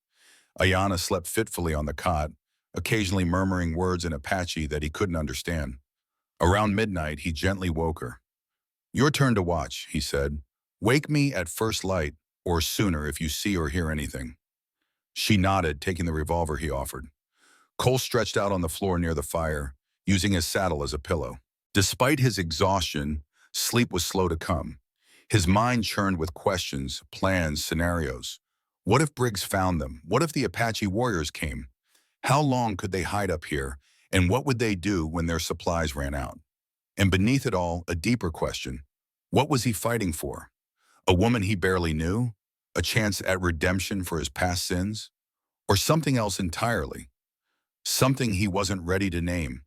Ayana slept fitfully on the cot, occasionally murmuring words in Apache that he couldn't understand. Around midnight, he gently woke her. "Your turn to watch," he said. "Wake me at first light, or sooner if you see or hear anything." She nodded, taking the revolver he offered. Cole stretched out on the floor near the fire, using his saddle as a pillow. Despite his exhaustion, sleep was slow to come. His mind churned with questions, plans, scenarios. What if Briggs found them? What if the Apache warriors came? How long could they hide up here? And what would they do when their supplies ran out? And beneath it all, a deeper question. What was he fighting for? A woman he barely knew? A chance at redemption for his past sins? Or something else entirely? Something he wasn't ready to name.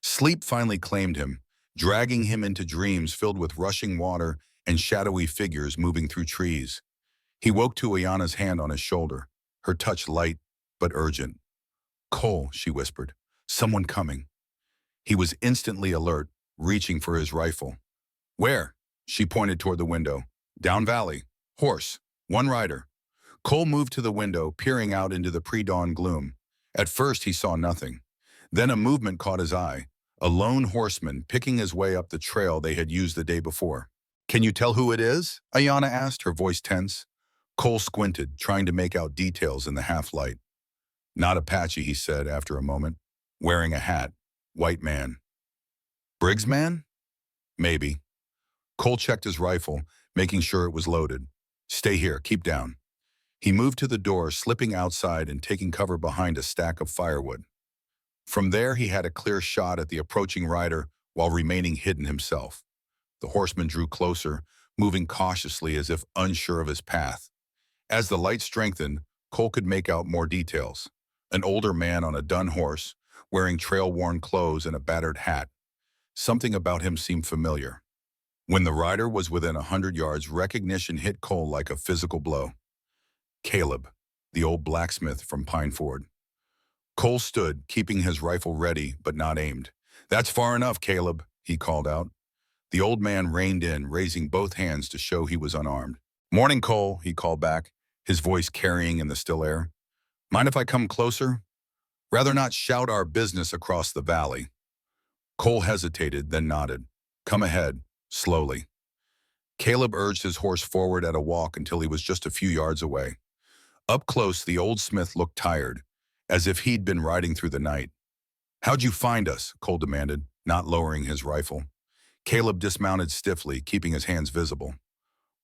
Sleep finally claimed him, dragging him into dreams filled with rushing water and shadowy figures moving through trees. He woke to Ayana's hand on his shoulder, her touch light but urgent. "Cole," she whispered, "someone coming." He was instantly alert, reaching for his rifle. "Where?" She pointed toward the window. "Down valley. Horse. One rider." Cole moved to the window, peering out into the pre-dawn gloom. At first he saw nothing. Then a movement caught his eye, a lone horseman picking his way up the trail they had used the day before. "Can you tell who it is?" Ayana asked, her voice tense. Cole squinted, trying to make out details in the half-light. "Not Apache," he said after a moment. "Wearing a hat. White man." "Briggs man?" "Maybe." Cole checked his rifle, making sure it was loaded. "Stay here, keep down." He moved to the door, slipping outside and taking cover behind a stack of firewood. From there, he had a clear shot at the approaching rider while remaining hidden himself. The horseman drew closer, moving cautiously as if unsure of his path. As the light strengthened, Cole could make out more details. An older man on a dun horse, wearing trail-worn clothes and a battered hat. Something about him seemed familiar. When the rider was within 100 yards, recognition hit Cole like a physical blow. Caleb, the old blacksmith from Pine Ford. Cole stood, keeping his rifle ready but not aimed. "That's far enough, Caleb," he called out. The old man reined in, raising both hands to show he was unarmed. "Morning, Cole," he called back, his voice carrying in the still air. "Mind if I come closer? Rather not shout our business across the valley." Cole hesitated, then nodded. "Come ahead, slowly." Caleb urged his horse forward at a walk until he was just a few yards away. Up close, the old smith looked tired, as if he'd been riding through the night. "How'd you find us?" Cole demanded, not lowering his rifle. Caleb dismounted stiffly, keeping his hands visible.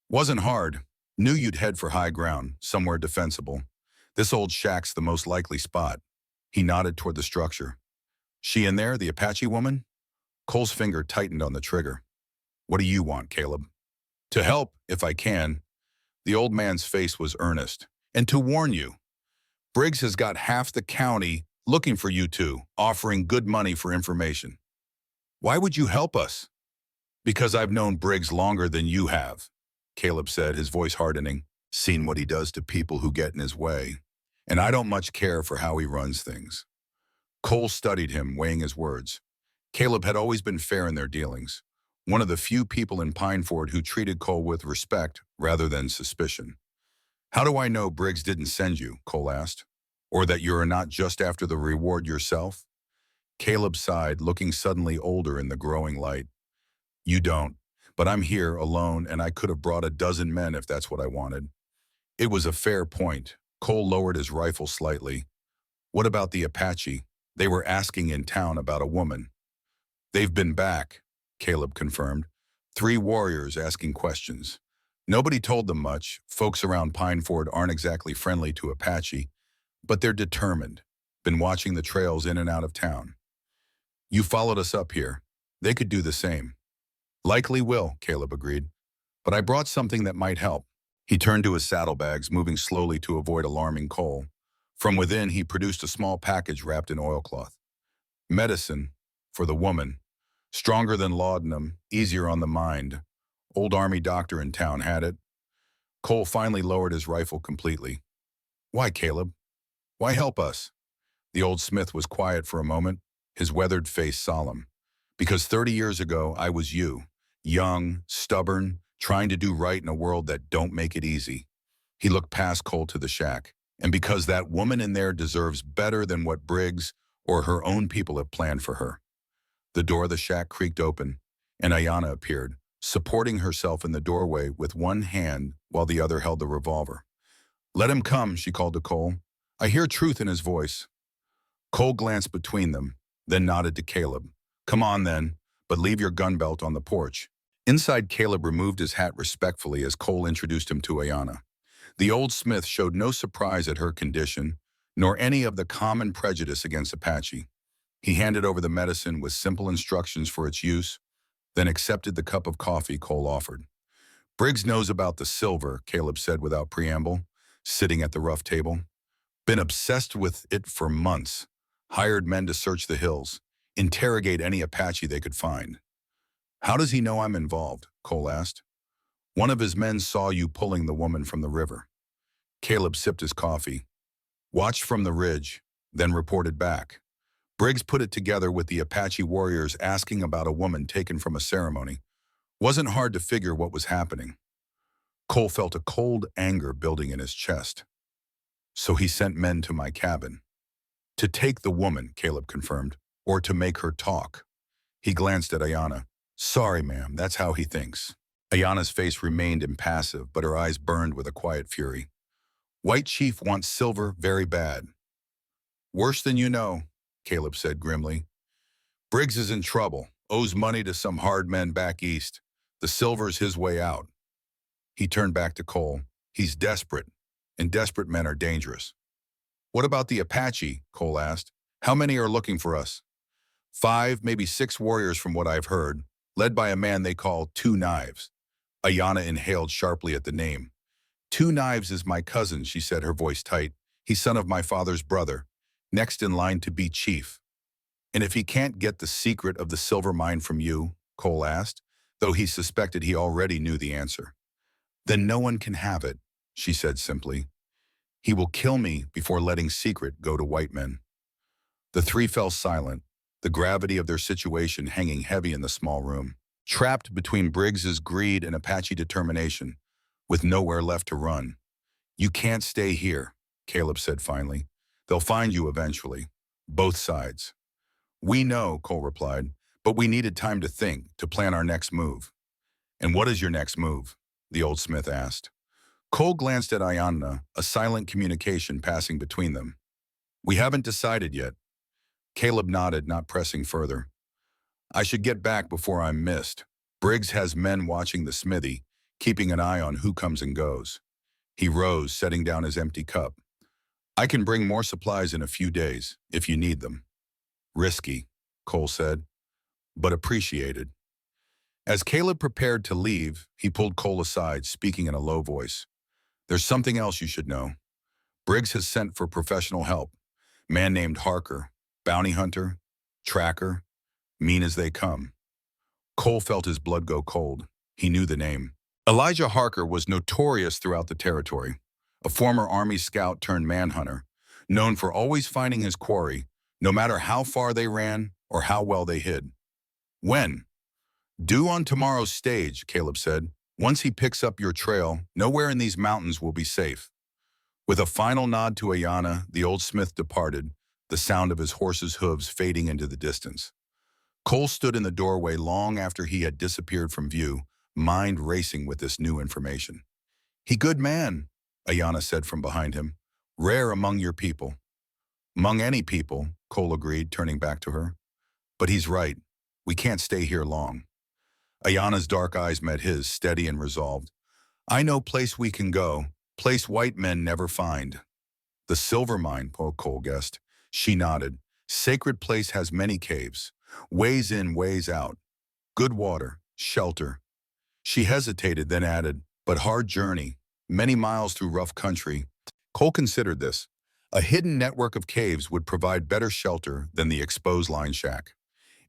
"Wasn't hard. Knew you'd head for high ground, somewhere defensible. This old shack's the most likely spot." He nodded toward the structure. "She in there, the Apache woman?" Cole's finger tightened on the trigger. "What do you want, Caleb?" "To help, if I can." The old man's face was earnest. "And to warn you, Briggs has got half the county looking for you two, offering good money for information." "Why would you help us?" "Because I've known Briggs longer than you have," Caleb said, his voice hardening. "Seen what he does to people who get in his way. And I don't much care for how he runs things." Cole studied him, weighing his words. Caleb had always been fair in their dealings, one of the few people in Pineford who treated Cole with respect rather than suspicion. "How do I know Briggs didn't send you?" Cole asked. "Or that you're not just after the reward yourself?" Caleb sighed, looking suddenly older in the growing light. "You don't, but I'm here alone and I could have brought a dozen men if that's what I wanted." It was a fair point. Cole lowered his rifle slightly. "What about the Apache? They were asking in town about a woman." "They've been back," Caleb confirmed. 3 warriors asking questions. Nobody told them much. Folks around Pineford aren't exactly friendly to Apache, but they're determined. Been watching the trails in and out of town. "You followed us up here. They could do the same." "Likely will," Caleb agreed. "But I brought something that might help." He turned to his saddlebags, moving slowly to avoid alarming Cole. From within, he produced a small package wrapped in oilcloth. "Medicine, for the woman. Stronger than laudanum, easier on the mind. Old army doctor in town had it." Cole finally lowered his rifle completely. "Why, Caleb? Why help us?" The old smith was quiet for a moment, his weathered face solemn. "Because 30 years ago, I was you. Young, stubborn, trying to do right in a world that don't make it easy." He looked past Cole to the shack. and because that woman in there deserves better than what Briggs or her own people have planned for her. The door of the shack creaked open, and Ayanna appeared, supporting herself in the doorway with one hand while the other held the revolver. "Let him come," she called to Cole. "I hear truth in his voice." Cole glanced between them, then nodded to Caleb. "Come on then, but leave your gun belt on the porch." Inside, Caleb removed his hat respectfully as Cole introduced him to Ayanna. The old smith showed no surprise at her condition, nor any of the common prejudice against Apache. He handed over the medicine with simple instructions for its use, then accepted the cup of coffee Cole offered. "Briggs knows about the silver," Caleb said without preamble, sitting at the rough table. "Been obsessed with it for months. Hired men to search the hills, interrogate any Apache they could find." "How does he know I'm involved?" Cole asked. "One of his men saw you pulling the woman from the river." Caleb sipped his coffee, watched from the ridge, then reported back. "Briggs put it together with the Apache warriors asking about a woman taken from a ceremony. Wasn't hard to figure what was happening." Cole felt a cold anger building in his chest. "So he sent men to my cabin." "To take the woman," Caleb confirmed, "or to make her talk." He glanced at Ayanna. "Sorry, ma'am, that's how he thinks." Ayanna's face remained impassive, but her eyes burned with a quiet fury. "White Chief wants silver very bad." "Worse than you know," Caleb said grimly. "Briggs is in trouble, owes money to some hard men back east. The silver's his way out." He turned back to Cole. "He's desperate, and desperate men are dangerous." "What about the Apache?" Cole asked. "How many are looking for us?" "5, maybe 6 warriors from what I've heard, led by a man they call Two Knives." Ayanna inhaled sharply at the name. "Two Knives is my cousin," she said, her voice tight. "He's son of my father's brother, next in line to be chief." "And if he can't get the secret of the silver mine from you?" Cole asked, though he suspected he already knew the answer. "Then no one can have it," she said simply. "He will kill me before letting secret go to white men." The three fell silent, the gravity of their situation hanging heavy in the small room. Trapped between Briggs's greed and Apache determination, with nowhere left to run. "You can't stay here," Caleb said finally. "They'll find you eventually. Both sides." "We know," Cole replied, "but we needed time to think, to plan our next move." "And what is your next move?" the old smith asked. Cole glanced at Ayanna, a silent communication passing between them. "We haven't decided yet." Caleb nodded, not pressing further. "I should get back before I'm missed. Briggs has men watching the smithy, keeping an eye on who comes and goes." He rose, setting down his empty cup. "I can bring more supplies in a few days, if you need them." "Risky," Cole said, "but appreciated." As Caleb prepared to leave, he pulled Cole aside, speaking in a low voice. "There's something else you should know. Briggs has sent for professional help. Man named Harker, bounty hunter, tracker, mean as they come." Cole felt his blood go cold. He knew the name. Elijah Harker was notorious throughout the territory, a former Army scout turned manhunter, known for always finding his quarry, no matter how far they ran or how well they hid. "When?" "Due on tomorrow's stage," Caleb said. "Once he picks up your trail, nowhere in these mountains will be safe." With a final nod to Ayanna, the old smith departed, the sound of his horse's hooves fading into the distance. Cole stood in the doorway long after he had disappeared from view, mind racing with this new information. "He good man," Ayanna said from behind him. "Rare among your people." "Among any people," Cole agreed, turning back to her. "But he's right. We can't stay here long." Ayanna's dark eyes met his, steady and resolved. "I know place we can go, place white men never find." "The silver mine," Cole guessed. She nodded. "Sacred place has many caves. Ways in, ways out. Good water, shelter." She hesitated, then added, "But hard journey, many miles through rough country." Cole considered this. A hidden network of caves would provide better shelter than the exposed line shack.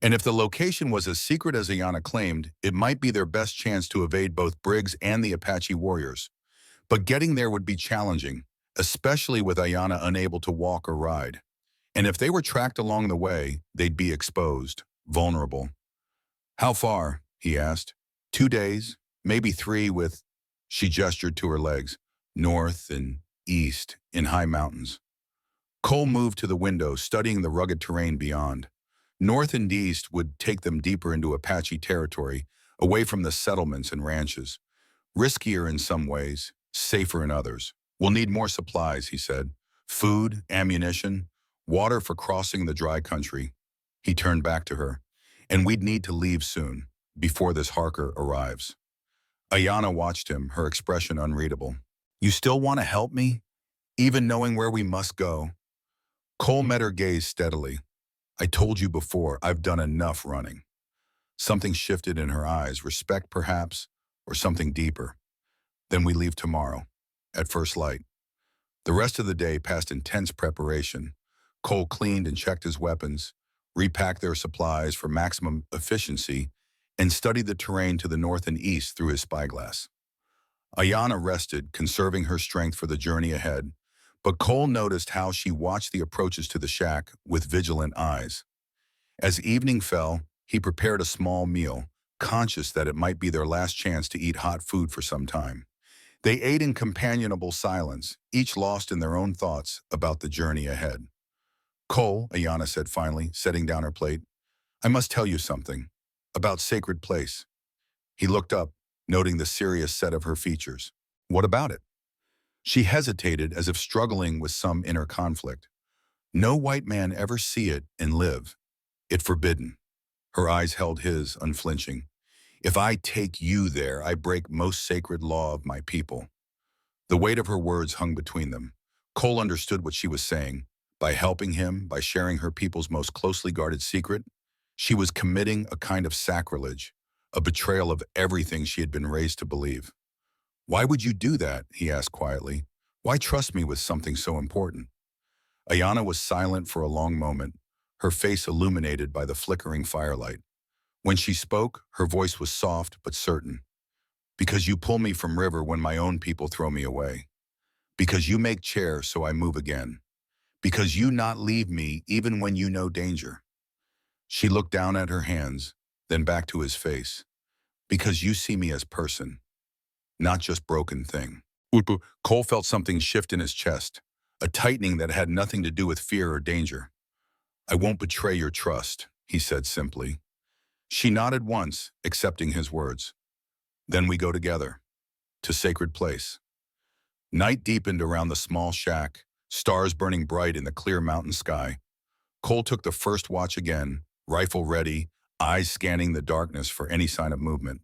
And if the location was as secret as Ayanna claimed, it might be their best chance to evade both Briggs and the Apache warriors. But getting there would be challenging, especially with Ayanna unable to walk or ride. And if they were tracked along the way, they'd be exposed, vulnerable. "How far?" he asked. 2 days, maybe 3 with, she gestured to her legs, "north and east, in high mountains. Cole moved to the window, studying the rugged terrain beyond. North and east would take them deeper into Apache territory, away from the settlements and ranches. Riskier in some ways, safer in others. We'll need more supplies, he said. Food, ammunition, water for crossing the dry country. He turned back to her. And we'd need to leave soon, before this Harker arrives. Ayana watched him, her expression unreadable. You still want to help me? Even knowing where we must go? Cole met her gaze steadily. I told you before, I've done enough running. Something shifted in her eyes, respect perhaps, or something deeper. Then we leave tomorrow, at first light. The rest of the day passed intense preparation. Cole cleaned and checked his weapons, repacked their supplies for maximum efficiency, and studied the terrain to the north and east through his spyglass. Ayana rested, conserving her strength for the journey ahead, but Cole noticed how she watched the approaches to the shack with vigilant eyes. As evening fell, he prepared a small meal, conscious that it might be their last chance to eat hot food for some time. They ate in companionable silence, each lost in their own thoughts about the journey ahead. Cole, Ayana said finally, setting down her plate, I must tell you something. About Sacred Place. He looked up, noting the serious set of her features. What about it? She hesitated as if struggling with some inner conflict. No white man ever see it and live. It forbidden. Her eyes held his, unflinching. If I take you there, I break most sacred law of my people. The weight of her words hung between them. Cole understood what she was saying. By helping him, by sharing her people's most closely guarded secret, she was committing a kind of sacrilege, a betrayal of everything she had been raised to believe. Why would you do that? He asked quietly. Why trust me with something so important? Ayana was silent for a long moment, her face illuminated by the flickering firelight. When she spoke, her voice was soft but certain. Because you pull me from river when my own people throw me away. Because you make chair so I move again. Because you not leave me even when you know danger. She looked down at her hands, then back to his face. Because you see me as person, not just broken thing. Cole felt something shift in his chest, a tightening that had nothing to do with fear or danger. I won't betray your trust, he said simply. She nodded once, accepting his words. Then we go together, to Sacred Place. Night deepened around the small shack, stars burning bright in the clear mountain sky. Cole took the first watch again, rifle ready, eyes scanning the darkness for any sign of movement.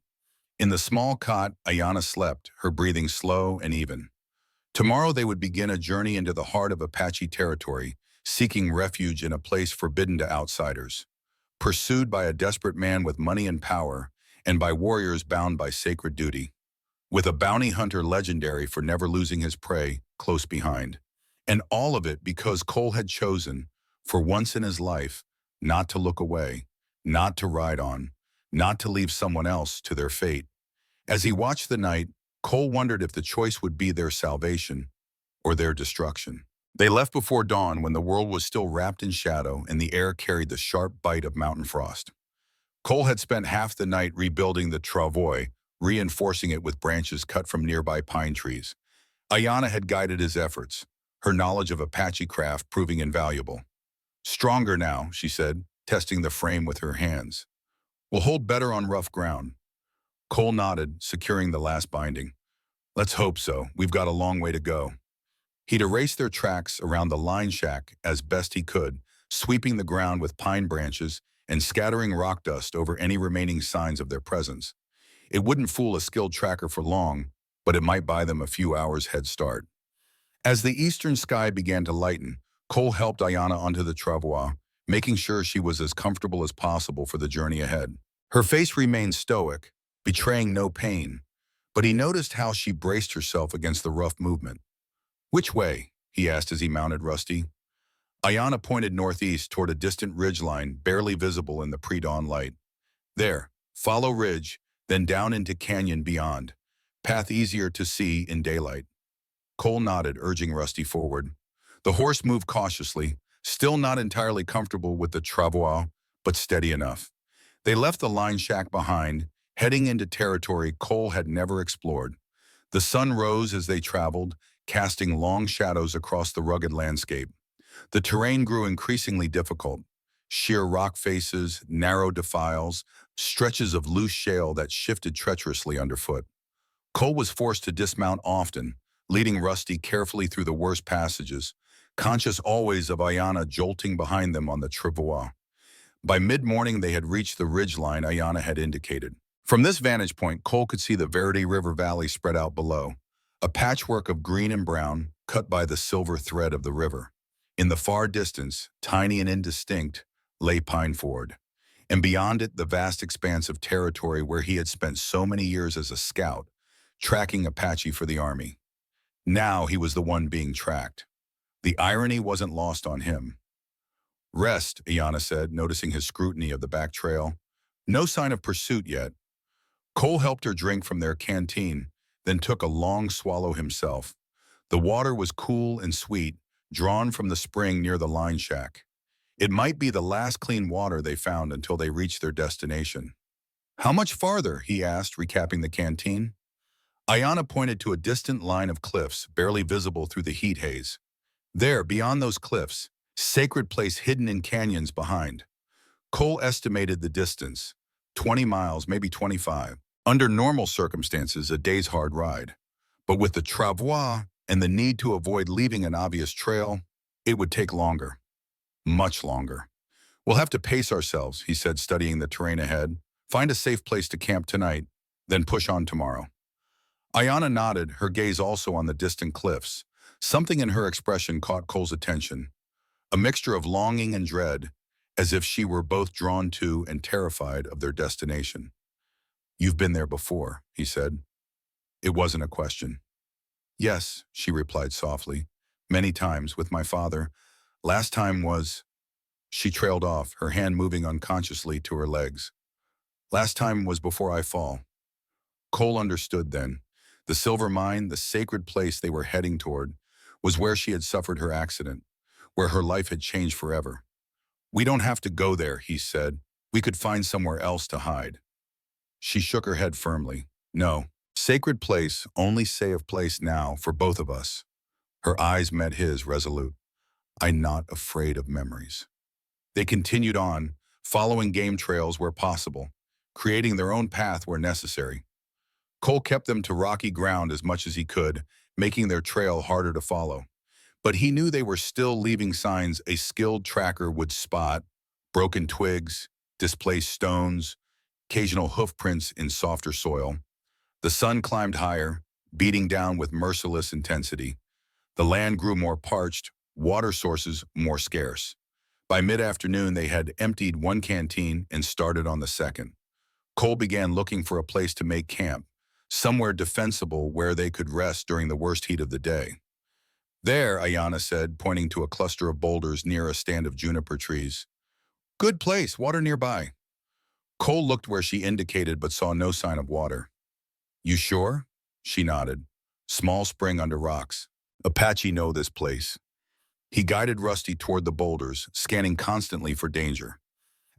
In the small cot, Ayana slept, her breathing slow and even. Tomorrow they would begin a journey into the heart of Apache territory, seeking refuge in a place forbidden to outsiders. Pursued by a desperate man with money and power, and by warriors bound by sacred duty. With a bounty hunter legendary for never losing his prey close behind. And all of it because Cole had chosen, for once in his life, not to look away, not to ride on, not to leave someone else to their fate. As he watched the night, Cole wondered if the choice would be their salvation or their destruction. They left before dawn when the world was still wrapped in shadow and the air carried the sharp bite of mountain frost. Cole had spent half the night rebuilding the travois, reinforcing it with branches cut from nearby pine trees. Ayana had guided his efforts, her knowledge of Apache craft proving invaluable. Stronger now, she said, testing the frame with her hands. We'll hold better on rough ground. Cole nodded, securing the last binding. Let's hope so. We've got a long way to go. He'd erased their tracks around the line shack as best he could, sweeping the ground with pine branches and scattering rock dust over any remaining signs of their presence. It wouldn't fool a skilled tracker for long, but it might buy them a few hours head start. As the eastern sky began to lighten, Cole helped Ayana onto the travois, making sure she was as comfortable as possible for the journey ahead. Her face remained stoic, betraying no pain, but he noticed how she braced herself against the rough movement. Which way? He asked as he mounted Rusty. Ayana pointed northeast toward a distant ridgeline barely visible in the pre-dawn light. There, follow ridge, then down into canyon beyond. Path easier to see in daylight. Cole nodded, urging Rusty forward. The horse moved cautiously, still not entirely comfortable with the travois, but steady enough. They left the line shack behind, heading into territory Cole had never explored. The sun rose as they traveled, casting long shadows across the rugged landscape. The terrain grew increasingly difficult. Sheer rock faces, narrow defiles, stretches of loose shale that shifted treacherously underfoot. Cole was forced to dismount often, leading Rusty carefully through the worst passages, conscious always of Ayana jolting behind them on the travois. By mid-morning, they had reached the ridgeline Ayana had indicated. From this vantage point, Cole could see the Verde River Valley spread out below, a patchwork of green and brown cut by the silver thread of the river. In the far distance, tiny and indistinct, lay Pine Ford, and beyond it the vast expanse of territory where he had spent so many years as a scout, tracking Apache for the army. Now he was the one being tracked. The irony wasn't lost on him. "Rest," Ayana said, noticing his scrutiny of the back trail. No sign of pursuit yet. Cole helped her drink from their canteen, then took a long swallow himself. The water was cool and sweet, drawn from the spring near the line shack. It might be the last clean water they found until they reached their destination. "How much farther?" he asked, recapping the canteen. Ayana pointed to a distant line of cliffs, barely visible through the heat haze. There, beyond those cliffs, sacred place hidden in canyons behind. Cole estimated the distance, 20 miles, maybe 25. Under normal circumstances, a day's hard ride. But with the travois and the need to avoid leaving an obvious trail, it would take longer. Much longer. "We'll have to pace ourselves," he said, studying the terrain ahead. "Find a safe place to camp tonight, then push on tomorrow." Ayana nodded, her gaze also on the distant cliffs. Something in her expression caught Cole's attention. A mixture of longing and dread, as if she were both drawn to and terrified of their destination. "You've been there before," he said. It wasn't a question. "Yes," she replied softly. "Many times, with my father. Last time was—" She trailed off, her hand moving unconsciously to her legs. "Last time was before I fall." Cole understood then. The silver mine, the sacred place they were heading toward, was where she had suffered her accident, where her life had changed forever. "We don't have to go there," he said. "We could find somewhere else to hide." She shook her head firmly. "No, sacred place, only safe place now for both of us." Her eyes met his, resolute. "I'm not afraid of memories." They continued on, following game trails where possible, creating their own path where necessary. Cole kept them to rocky ground as much as he could, making their trail harder to follow. But he knew they were still leaving signs a skilled tracker would spot: broken twigs, displaced stones, occasional hoof prints in softer soil. The sun climbed higher, beating down with merciless intensity. The land grew more parched, water sources more scarce. By mid-afternoon, they had emptied one canteen and started on the second. Cole began looking for a place to make camp, somewhere defensible where they could rest during the worst heat of the day. "There," Ayana said, pointing to a cluster of boulders near a stand of juniper trees. "Good place, water nearby." Cole looked where she indicated but saw no sign of water. "You sure?" She nodded. "Small spring under rocks. Apache know this place." He guided Rusty toward the boulders, scanning constantly for danger.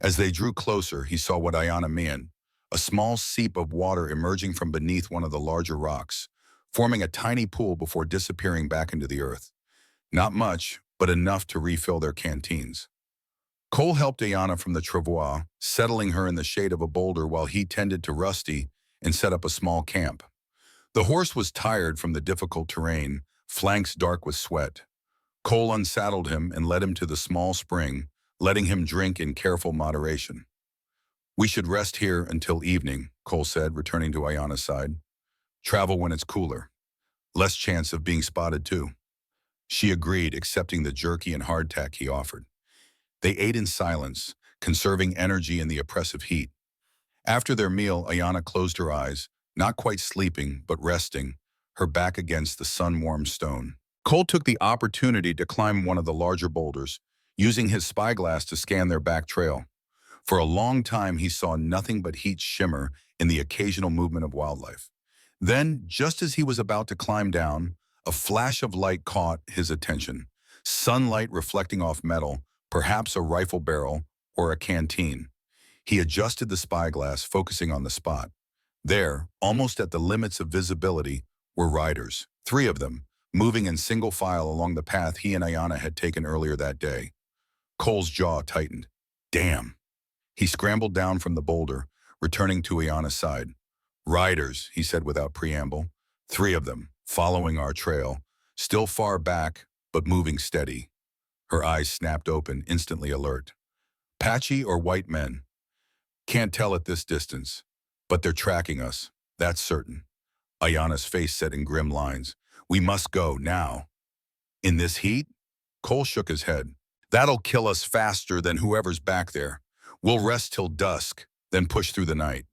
As they drew closer, he saw what Ayana meant: a small seep of water emerging from beneath one of the larger rocks, forming a tiny pool before disappearing back into the earth. Not much, but enough to refill their canteens. Cole helped Ayana from the travois, settling her in the shade of a boulder while he tended to Rusty and set up a small camp. The horse was tired from the difficult terrain, flanks dark with sweat. Cole unsaddled him and led him to the small spring, letting him drink in careful moderation. "We should rest here until evening," Cole said, returning to Ayana's side. "Travel when it's cooler. Less chance of being spotted, too." She agreed, accepting the jerky and hardtack he offered. They ate in silence, conserving energy in the oppressive heat. After their meal, Ayana closed her eyes, not quite sleeping, but resting, her back against the sun-warmed stone. Cole took the opportunity to climb one of the larger boulders, using his spyglass to scan their back trail. For a long time, he saw nothing but heat shimmer in the occasional movement of wildlife. Then, just as he was about to climb down, a flash of light caught his attention. Sunlight reflecting off metal, perhaps a rifle barrel or a canteen. He adjusted the spyglass, focusing on the spot. There, almost at the limits of visibility, were riders, 3 of them, moving in single file along the path he and Ayana had taken earlier that day. Cole's jaw tightened. Damn. He scrambled down from the boulder, returning to Ayana's side. Riders, he said without preamble. 3 of them, following our trail, still far back, but moving steady. Her eyes snapped open, instantly alert. Apache or white men? Can't tell at this distance, but they're tracking us, that's certain. Ayana's face set in grim lines. We must go, now. In this heat? Cole shook his head. That'll kill us faster than whoever's back there. We'll rest till dusk, then push through the night.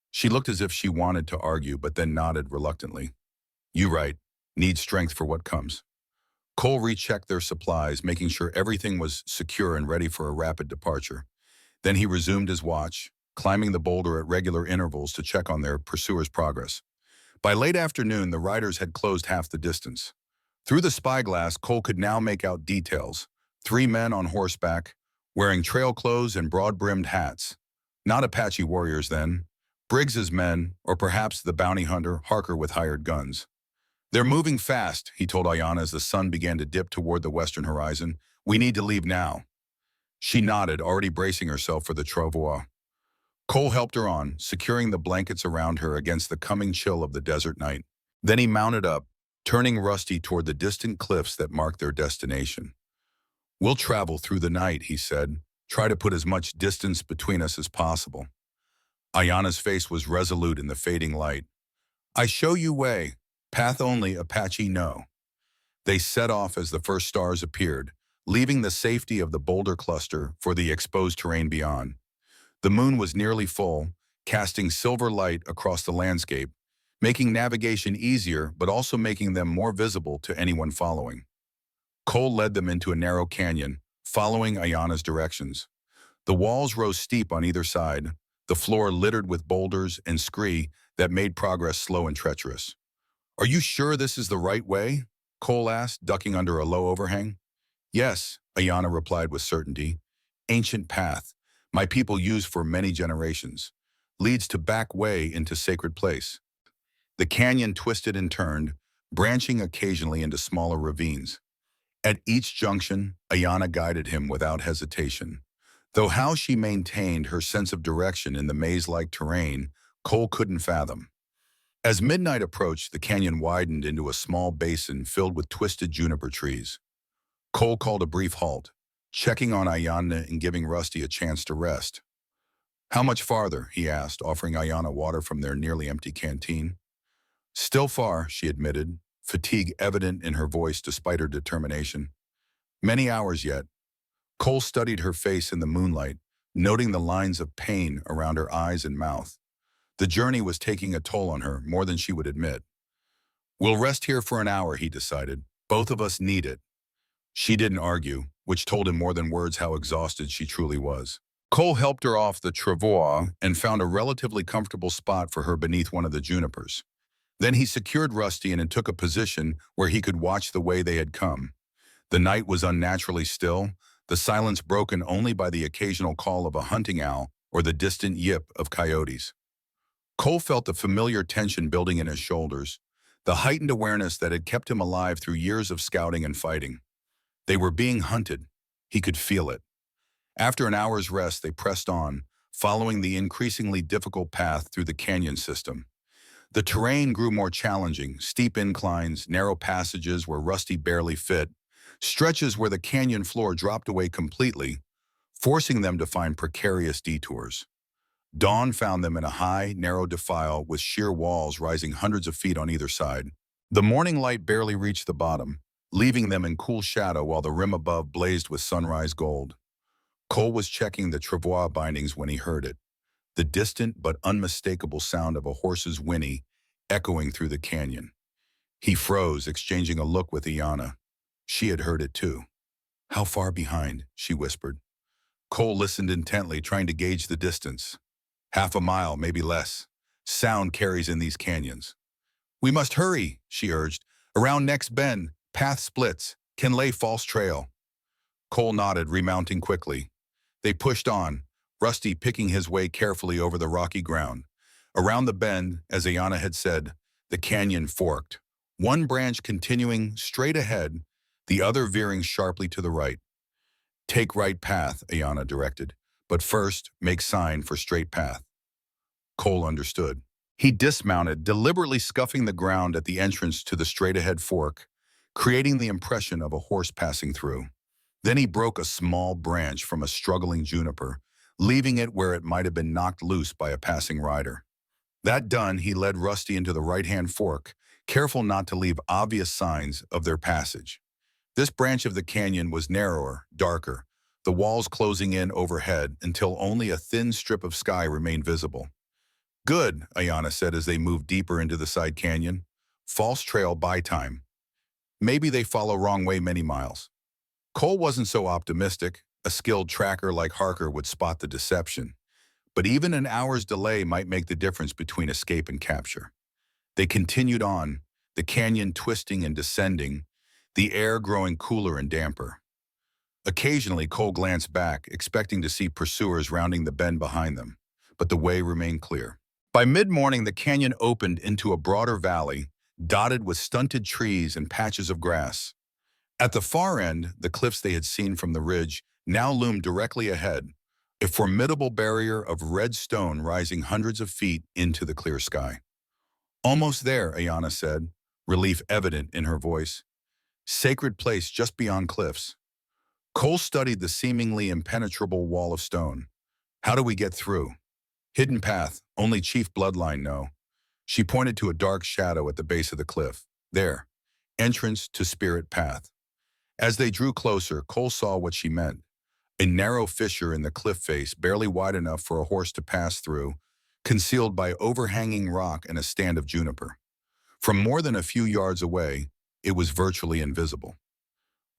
She looked as if she wanted to argue, but then nodded reluctantly. You right. Need strength for what comes. Cole rechecked their supplies, making sure everything was secure and ready for a rapid departure. Then he resumed his watch, climbing the boulder at regular intervals to check on their pursuers' progress. By late afternoon, the riders had closed half the distance. Through the spyglass, Cole could now make out details. 3 men on horseback, wearing trail clothes and broad-brimmed hats. Not Apache warriors then. Briggs's men, or perhaps the bounty hunter, Harker with hired guns. They're moving fast, he told Ayana as the sun began to dip toward the western horizon. We need to leave now. She nodded, already bracing herself for the travois. Cole helped her on, securing the blankets around her against the coming chill of the desert night. Then he mounted up, turning Rusty toward the distant cliffs that marked their destination. We'll travel through the night, he said. Try to put as much distance between us as possible. Ayana's face was resolute in the fading light. I show you way. Path only, Apache no. They set off as the first stars appeared, leaving the safety of the boulder cluster for the exposed terrain beyond. The moon was nearly full, casting silver light across the landscape, making navigation easier but also making them more visible to anyone following. Cole led them into a narrow canyon, following Ayana's directions. The walls rose steep on either side, the floor littered with boulders and scree that made progress slow and treacherous. Are you sure this is the right way? Cole asked, ducking under a low overhang. Yes, Ayana replied with certainty. Ancient path, my people used for many generations, leads to back way into sacred place. The canyon twisted and turned, branching occasionally into smaller ravines. At each junction, Ayana guided him without hesitation. Though how she maintained her sense of direction in the maze-like terrain, Cole couldn't fathom. As midnight approached, the canyon widened into a small basin filled with twisted juniper trees. Cole called a brief halt, checking on Ayana and giving Rusty a chance to rest. How much farther, he asked, offering Ayana water from their nearly empty canteen. Still far, she admitted, fatigue evident in her voice despite her determination. Many hours yet. Cole studied her face in the moonlight, noting the lines of pain around her eyes and mouth. The journey was taking a toll on her, more than she would admit. We'll rest here for an hour, he decided. Both of us need it. She didn't argue, which told him more than words how exhausted she truly was. Cole helped her off the travois and found a relatively comfortable spot for her beneath one of the junipers. Then he secured Rusty and took a position where he could watch the way they had come. The night was unnaturally still, the silence broken only by the occasional call of a hunting owl or the distant yip of coyotes. Cole felt the familiar tension building in his shoulders, the heightened awareness that had kept him alive through years of scouting and fighting. They were being hunted. He could feel it. After an hour's rest, they pressed on, following the increasingly difficult path through the canyon system. The terrain grew more challenging, steep inclines, narrow passages where Rusty barely fit, stretches where the canyon floor dropped away completely, forcing them to find precarious detours. Dawn found them in a high, narrow defile with sheer walls rising hundreds of feet on either side. The morning light barely reached the bottom, leaving them in cool shadow while the rim above blazed with sunrise gold. Cole was checking the travois bindings when he heard it, the distant but unmistakable sound of a horse's whinny echoing through the canyon. He froze, exchanging a look with Ayana. She had heard it too. How far behind? She whispered. Cole listened intently, trying to gauge the distance. Half a mile, maybe less. Sound carries in these canyons. We must hurry, she urged. Around next bend, path splits, can lay false trail. Cole nodded, remounting quickly. They pushed on, Rusty picking his way carefully over the rocky ground. Around the bend, as Ayana had said, the canyon forked. one branch continuing straight ahead, the other veering sharply to the right. Take right path, Ayana directed, but first make sign for straight path. Cole understood. He dismounted, deliberately scuffing the ground at the entrance to the straight-ahead fork, creating the impression of a horse passing through. Then he broke a small branch from a struggling juniper, leaving it where it might have been knocked loose by a passing rider. That done, he led Rusty into the right-hand fork, careful not to leave obvious signs of their passage. This branch of the canyon was narrower, darker, the walls closing in overhead until only a thin strip of sky remained visible. Good, Ayana said as they moved deeper into the side canyon. False trail by time. Maybe they follow wrong way many miles. Cole wasn't so optimistic. A skilled tracker like Harker would spot the deception. But even an hour's delay might make the difference between escape and capture. They continued on, the canyon twisting and descending, the air growing cooler and damper. Occasionally, Cole glanced back, expecting to see pursuers rounding the bend behind them, but the way remained clear. By mid-morning, the canyon opened into a broader valley, dotted with stunted trees and patches of grass. At the far end, the cliffs they had seen from the ridge now loomed directly ahead, a formidable barrier of red stone rising hundreds of feet into the clear sky. Almost there, Ayana said, relief evident in her voice. Sacred place just beyond cliffs. Cole studied the seemingly impenetrable wall of stone. How do we get through? Hidden path, only chief bloodline know. She pointed to a dark shadow at the base of the cliff. There, entrance to spirit path. As they drew closer, Cole saw what she meant. A narrow fissure in the cliff face, barely wide enough for a horse to pass through, concealed by overhanging rock and a stand of juniper. From more than a few yards away, it was virtually invisible.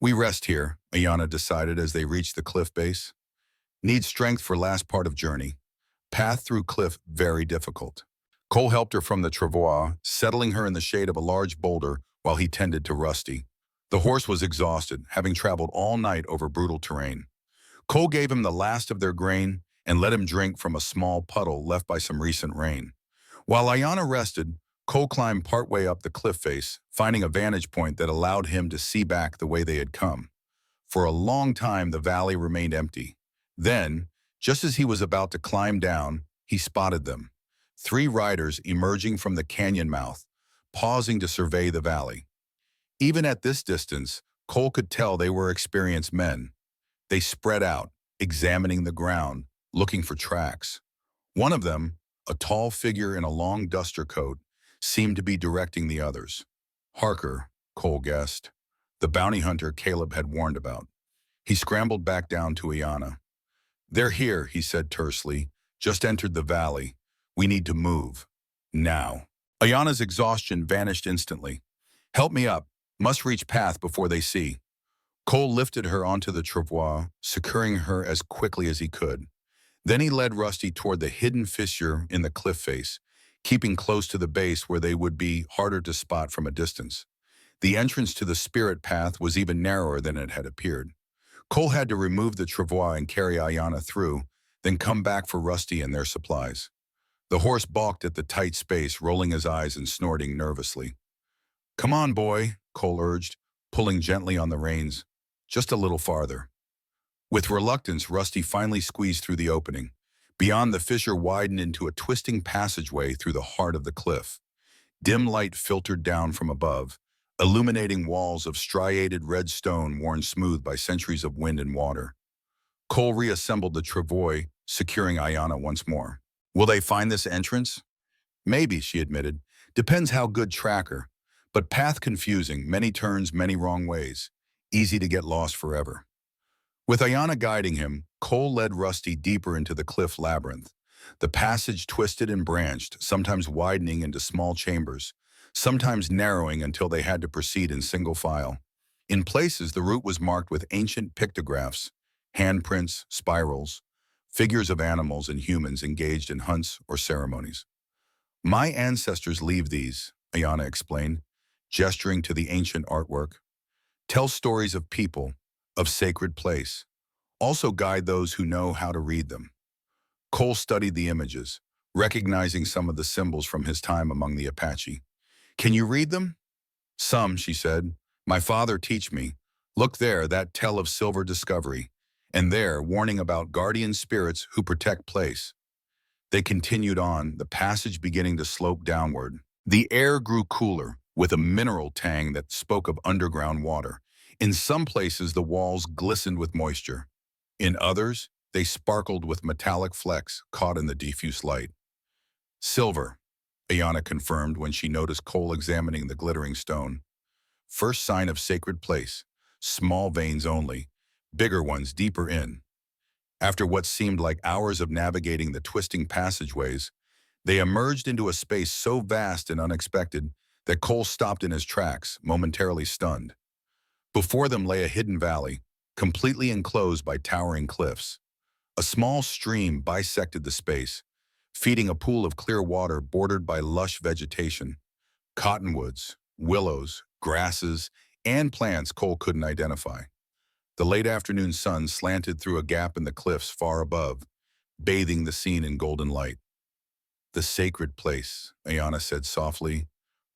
We rest here, Ayana decided as they reached the cliff base. Need strength for last part of journey. Path through cliff very difficult. Cole helped her from the travois, settling her in the shade of a large boulder while he tended to Rusty. The horse was exhausted, having traveled all night over brutal terrain. Cole gave him the last of their grain and let him drink from a small puddle left by some recent rain. While Ayana rested, Cole climbed partway up the cliff face, finding a vantage point that allowed him to see back the way they had come. For a long time, the valley remained empty. Then, just as he was about to climb down, he spotted them. 3 riders emerging from the canyon mouth, pausing to survey the valley. Even at this distance, Cole could tell they were experienced men. They spread out, examining the ground, looking for tracks. One of them, a tall figure in a long duster coat, seemed to be directing the others. Harker, Cole guessed, the bounty hunter Caleb had warned about. He scrambled back down to Ayana. They're here, he said tersely. Just entered the valley. We need to move. Now. Ayana's exhaustion vanished instantly. Help me up. Must reach path before they see. Cole lifted her onto the travois, securing her as quickly as he could. Then he led Rusty toward the hidden fissure in the cliff face, keeping close to the base where they would be harder to spot from a distance. The entrance to the spirit path was even narrower than it had appeared. Cole had to remove the travois and carry Ayana through, then come back for Rusty and their supplies. The horse balked at the tight space, rolling his eyes and snorting nervously. Come on, boy, Cole urged, pulling gently on the reins. Just a little farther. With reluctance, Rusty finally squeezed through the opening. Beyond, the fissure widened into a twisting passageway through the heart of the cliff. Dim light filtered down from above, illuminating walls of striated red stone worn smooth by centuries of wind and water. Cole reassembled the travois, securing Ayana once more. Will they find this entrance? Maybe, she admitted. Depends how good tracker. But path confusing, many turns, many wrong ways. Easy to get lost forever. With Ayana guiding him, Cole led Rusty deeper into the cliff labyrinth. The passage twisted and branched, sometimes widening into small chambers, sometimes narrowing until they had to proceed in single file. In places, the route was marked with ancient pictographs, handprints, spirals, figures of animals and humans engaged in hunts or ceremonies. My ancestors leave these, Ayana explained, gesturing to the ancient artwork. Tell stories of people, of sacred place. Also guide those who know how to read them. Cole studied the images, recognizing some of the symbols from his time among the Apache. Can you read them? Some, she said. My father teach me. Look there, that tell of silver discovery. And there, warning about guardian spirits who protect place. They continued on, the passage beginning to slope downward. The air grew cooler, with a mineral tang that spoke of underground water. In some places, the walls glistened with moisture. In others, they sparkled with metallic flecks caught in the diffuse light. Silver, Ayana confirmed when she noticed Cole examining the glittering stone. First sign of sacred place. Small veins only, bigger ones deeper in. After what seemed like hours of navigating the twisting passageways, they emerged into a space so vast and unexpected that Cole stopped in his tracks, momentarily stunned. Before them lay a hidden valley, completely enclosed by towering cliffs. A small stream bisected the space, feeding a pool of clear water bordered by lush vegetation. Cottonwoods, willows, grasses, and plants Cole couldn't identify. The late afternoon sun slanted through a gap in the cliffs far above, bathing the scene in golden light. The sacred place, Ayana said softly,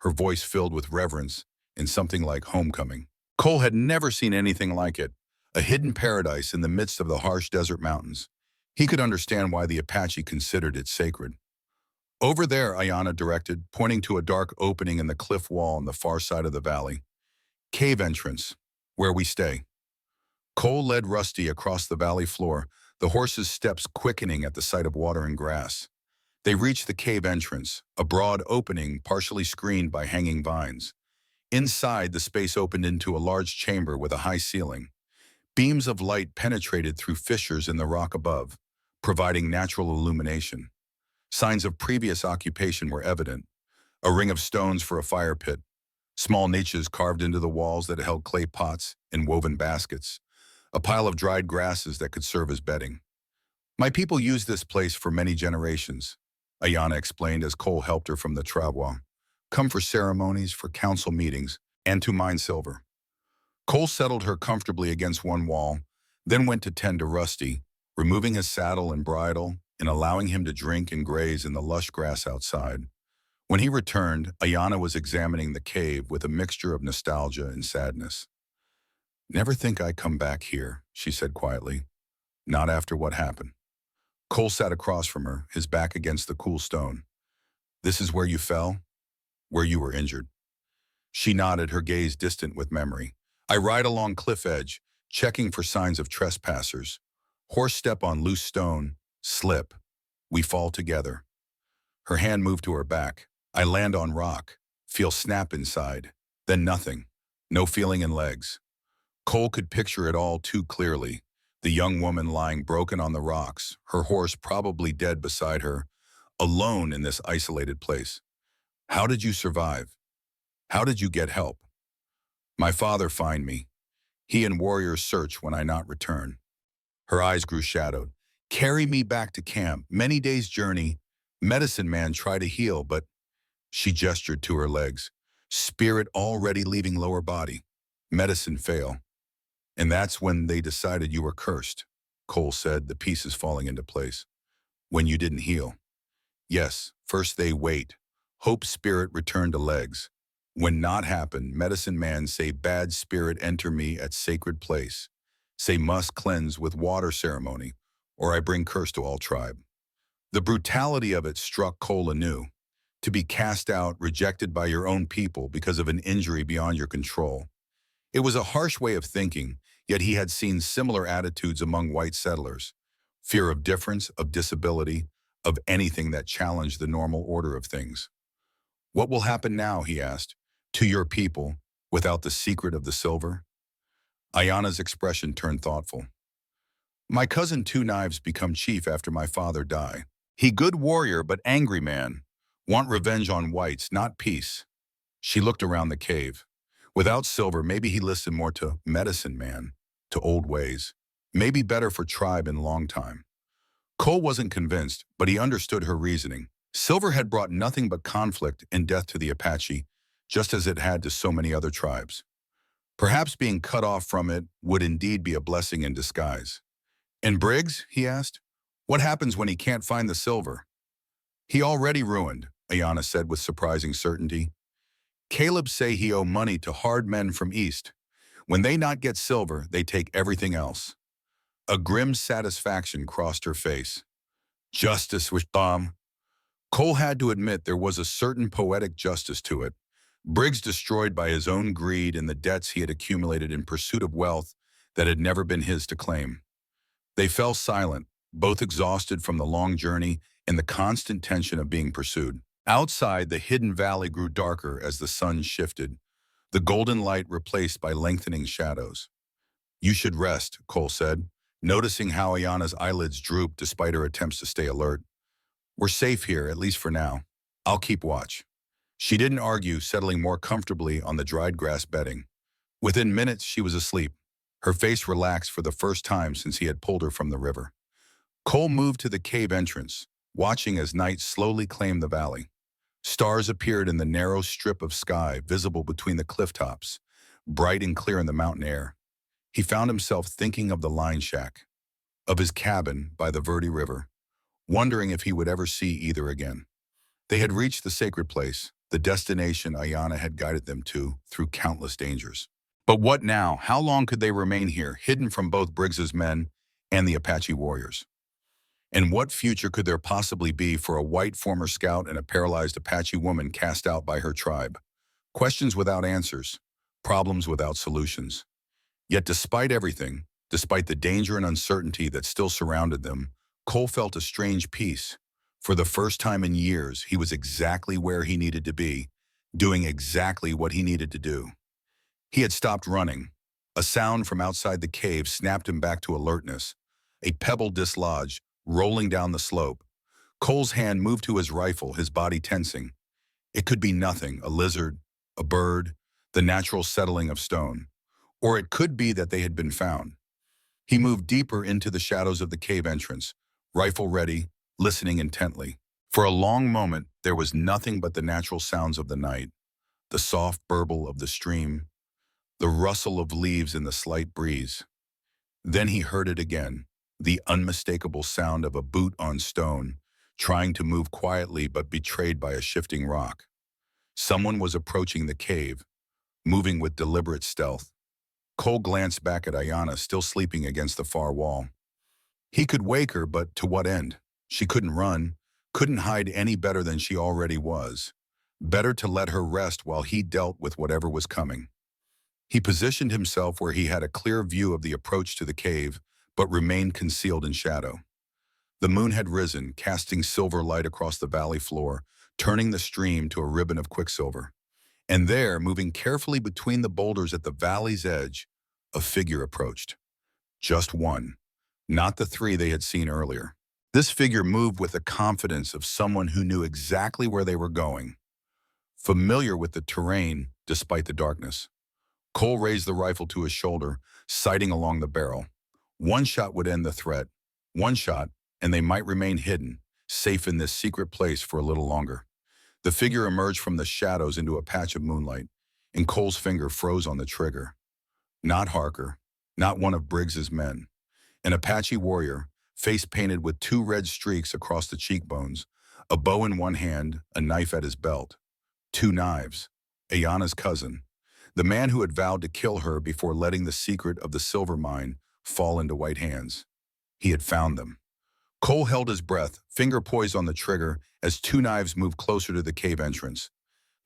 her voice filled with reverence and something like homecoming. Cole had never seen anything like it, a hidden paradise in the midst of the harsh desert mountains. He could understand why the Apache considered it sacred. Over there, Ayana directed, pointing to a dark opening in the cliff wall on the far side of the valley. Cave entrance, where we stay. Cole led Rusty across the valley floor, the horse's steps quickening at the sight of water and grass. They reached the cave entrance, a broad opening partially screened by hanging vines. Inside, the space opened into a large chamber with a high ceiling. Beams of light penetrated through fissures in the rock above, providing natural illumination. Signs of previous occupation were evident. A ring of stones for a fire pit, small niches carved into the walls that held clay pots and woven baskets, a pile of dried grasses that could serve as bedding. My people used this place for many generations, Ayana explained as Cole helped her from the travois. Come for ceremonies, for council meetings, and to mine silver. Cole settled her comfortably against one wall, then went to tend to Rusty, removing his saddle and bridle and allowing him to drink and graze in the lush grass outside. When he returned, Ayana was examining the cave with a mixture of nostalgia and sadness. Never think I come back here, she said quietly. Not after what happened. Cole sat across from her, his back against the cool stone. This is where you fell? Where you were injured. She nodded, her gaze distant with memory. I ride along cliff edge, checking for signs of trespassers. Horse step on loose stone, slip. We fall together. Her hand moved to her back. I land on rock, feel snap inside. Then nothing. No feeling in legs. Cole could picture it all too clearly. The young woman lying broken on the rocks, her horse probably dead beside her, alone in this isolated place. How did you survive? How did you get help? My father find me. He and warriors search when I not return. Her eyes grew shadowed. Carry me back to camp. Many days' journey. Medicine man try to heal, but she gestured to her legs. Spirit already leaving lower body. Medicine fail. And that's when they decided you were cursed, Cole said, the pieces falling into place. When you didn't heal. Yes, first they wait. Hope spirit return to legs. When not happen, medicine man say bad spirit enter me at sacred place. Say must cleanse with water ceremony, or I bring curse to all tribe. The brutality of it struck Cole anew. To be cast out, rejected by your own people because of an injury beyond your control. It was a harsh way of thinking, yet he had seen similar attitudes among white settlers. Fear of difference, of disability, of anything that challenged the normal order of things. What will happen now, he asked, to your people, without the secret of the silver? Ayana's expression turned thoughtful. My cousin Two Knives become chief after my father die. He good warrior but angry man. Want revenge on whites, not peace. She looked around the cave. Without silver, maybe he listened more to medicine man, to old ways. Maybe better for tribe in long time. Cole wasn't convinced, but he understood her reasoning. Silver had brought nothing but conflict and death to the Apache, just as it had to so many other tribes. Perhaps being cut off from it would indeed be a blessing in disguise. And Briggs, he asked, what happens when he can't find the silver? He already ruined, Ayana said with surprising certainty. Caleb say he owe money to hard men from east. When they not get silver, they take everything else. A grim satisfaction crossed her face. Justice was bomb. Cole had to admit there was a certain poetic justice to it. Briggs destroyed by his own greed and the debts he had accumulated in pursuit of wealth that had never been his to claim. They fell silent, both exhausted from the long journey and the constant tension of being pursued. Outside, the hidden valley grew darker as the sun shifted, the golden light replaced by lengthening shadows. You should rest, Cole said, noticing how Ayana's eyelids drooped despite her attempts to stay alert. We're safe here, at least for now. I'll keep watch. She didn't argue, settling more comfortably on the dried grass bedding. Within minutes, she was asleep, her face relaxed for the first time since he had pulled her from the river. Cole moved to the cave entrance, watching as night slowly claimed the valley. Stars appeared in the narrow strip of sky visible between the cliff tops, bright and clear in the mountain air. He found himself thinking of the line shack, of his cabin by the Verde River, wondering if he would ever see either again. They had reached the sacred place, the destination Ayana had guided them to through countless dangers. But what now? How long could they remain here, hidden from both Briggs's men and the Apache warriors? And what future could there possibly be for a white former scout and a paralyzed Apache woman cast out by her tribe? Questions without answers, problems without solutions. Yet despite everything, despite the danger and uncertainty that still surrounded them, Cole felt a strange peace. For the first time in years, he was exactly where he needed to be, doing exactly what he needed to do. He had stopped running. A sound from outside the cave snapped him back to alertness. A pebble dislodged, rolling down the slope. Cole's hand moved to his rifle, his body tensing. It could be nothing, a lizard, a bird, the natural settling of stone. Or it could be that they had been found. He moved deeper into the shadows of the cave entrance, rifle ready, listening intently. For a long moment, there was nothing but the natural sounds of the night, the soft burble of the stream, the rustle of leaves in the slight breeze. Then he heard it again, the unmistakable sound of a boot on stone, trying to move quietly but betrayed by a shifting rock. Someone was approaching the cave, moving with deliberate stealth. Cole glanced back at Ayana, still sleeping against the far wall. He could wake her, but to what end? She couldn't run, couldn't hide any better than she already was. Better to let her rest while he dealt with whatever was coming. He positioned himself where he had a clear view of the approach to the cave, but remained concealed in shadow. The moon had risen, casting silver light across the valley floor, turning the stream to a ribbon of quicksilver. And there, moving carefully between the boulders at the valley's edge, a figure approached. Just one, not the three they had seen earlier. This figure moved with the confidence of someone who knew exactly where they were going, familiar with the terrain despite the darkness. Cole raised the rifle to his shoulder, sighting along the barrel. One shot would end the threat. One shot, and they might remain hidden, safe in this secret place for a little longer. The figure emerged from the shadows into a patch of moonlight, and Cole's finger froze on the trigger. Not Harker, not one of Briggs's men. An Apache warrior, face painted with 2 red streaks across the cheekbones, a bow in one hand, a knife at his belt. 2 knives. Ayana's cousin. The man who had vowed to kill her before letting the secret of the silver mine fall into white hands. He had found them. Cole held his breath, finger poised on the trigger, as 2 knives moved closer to the cave entrance.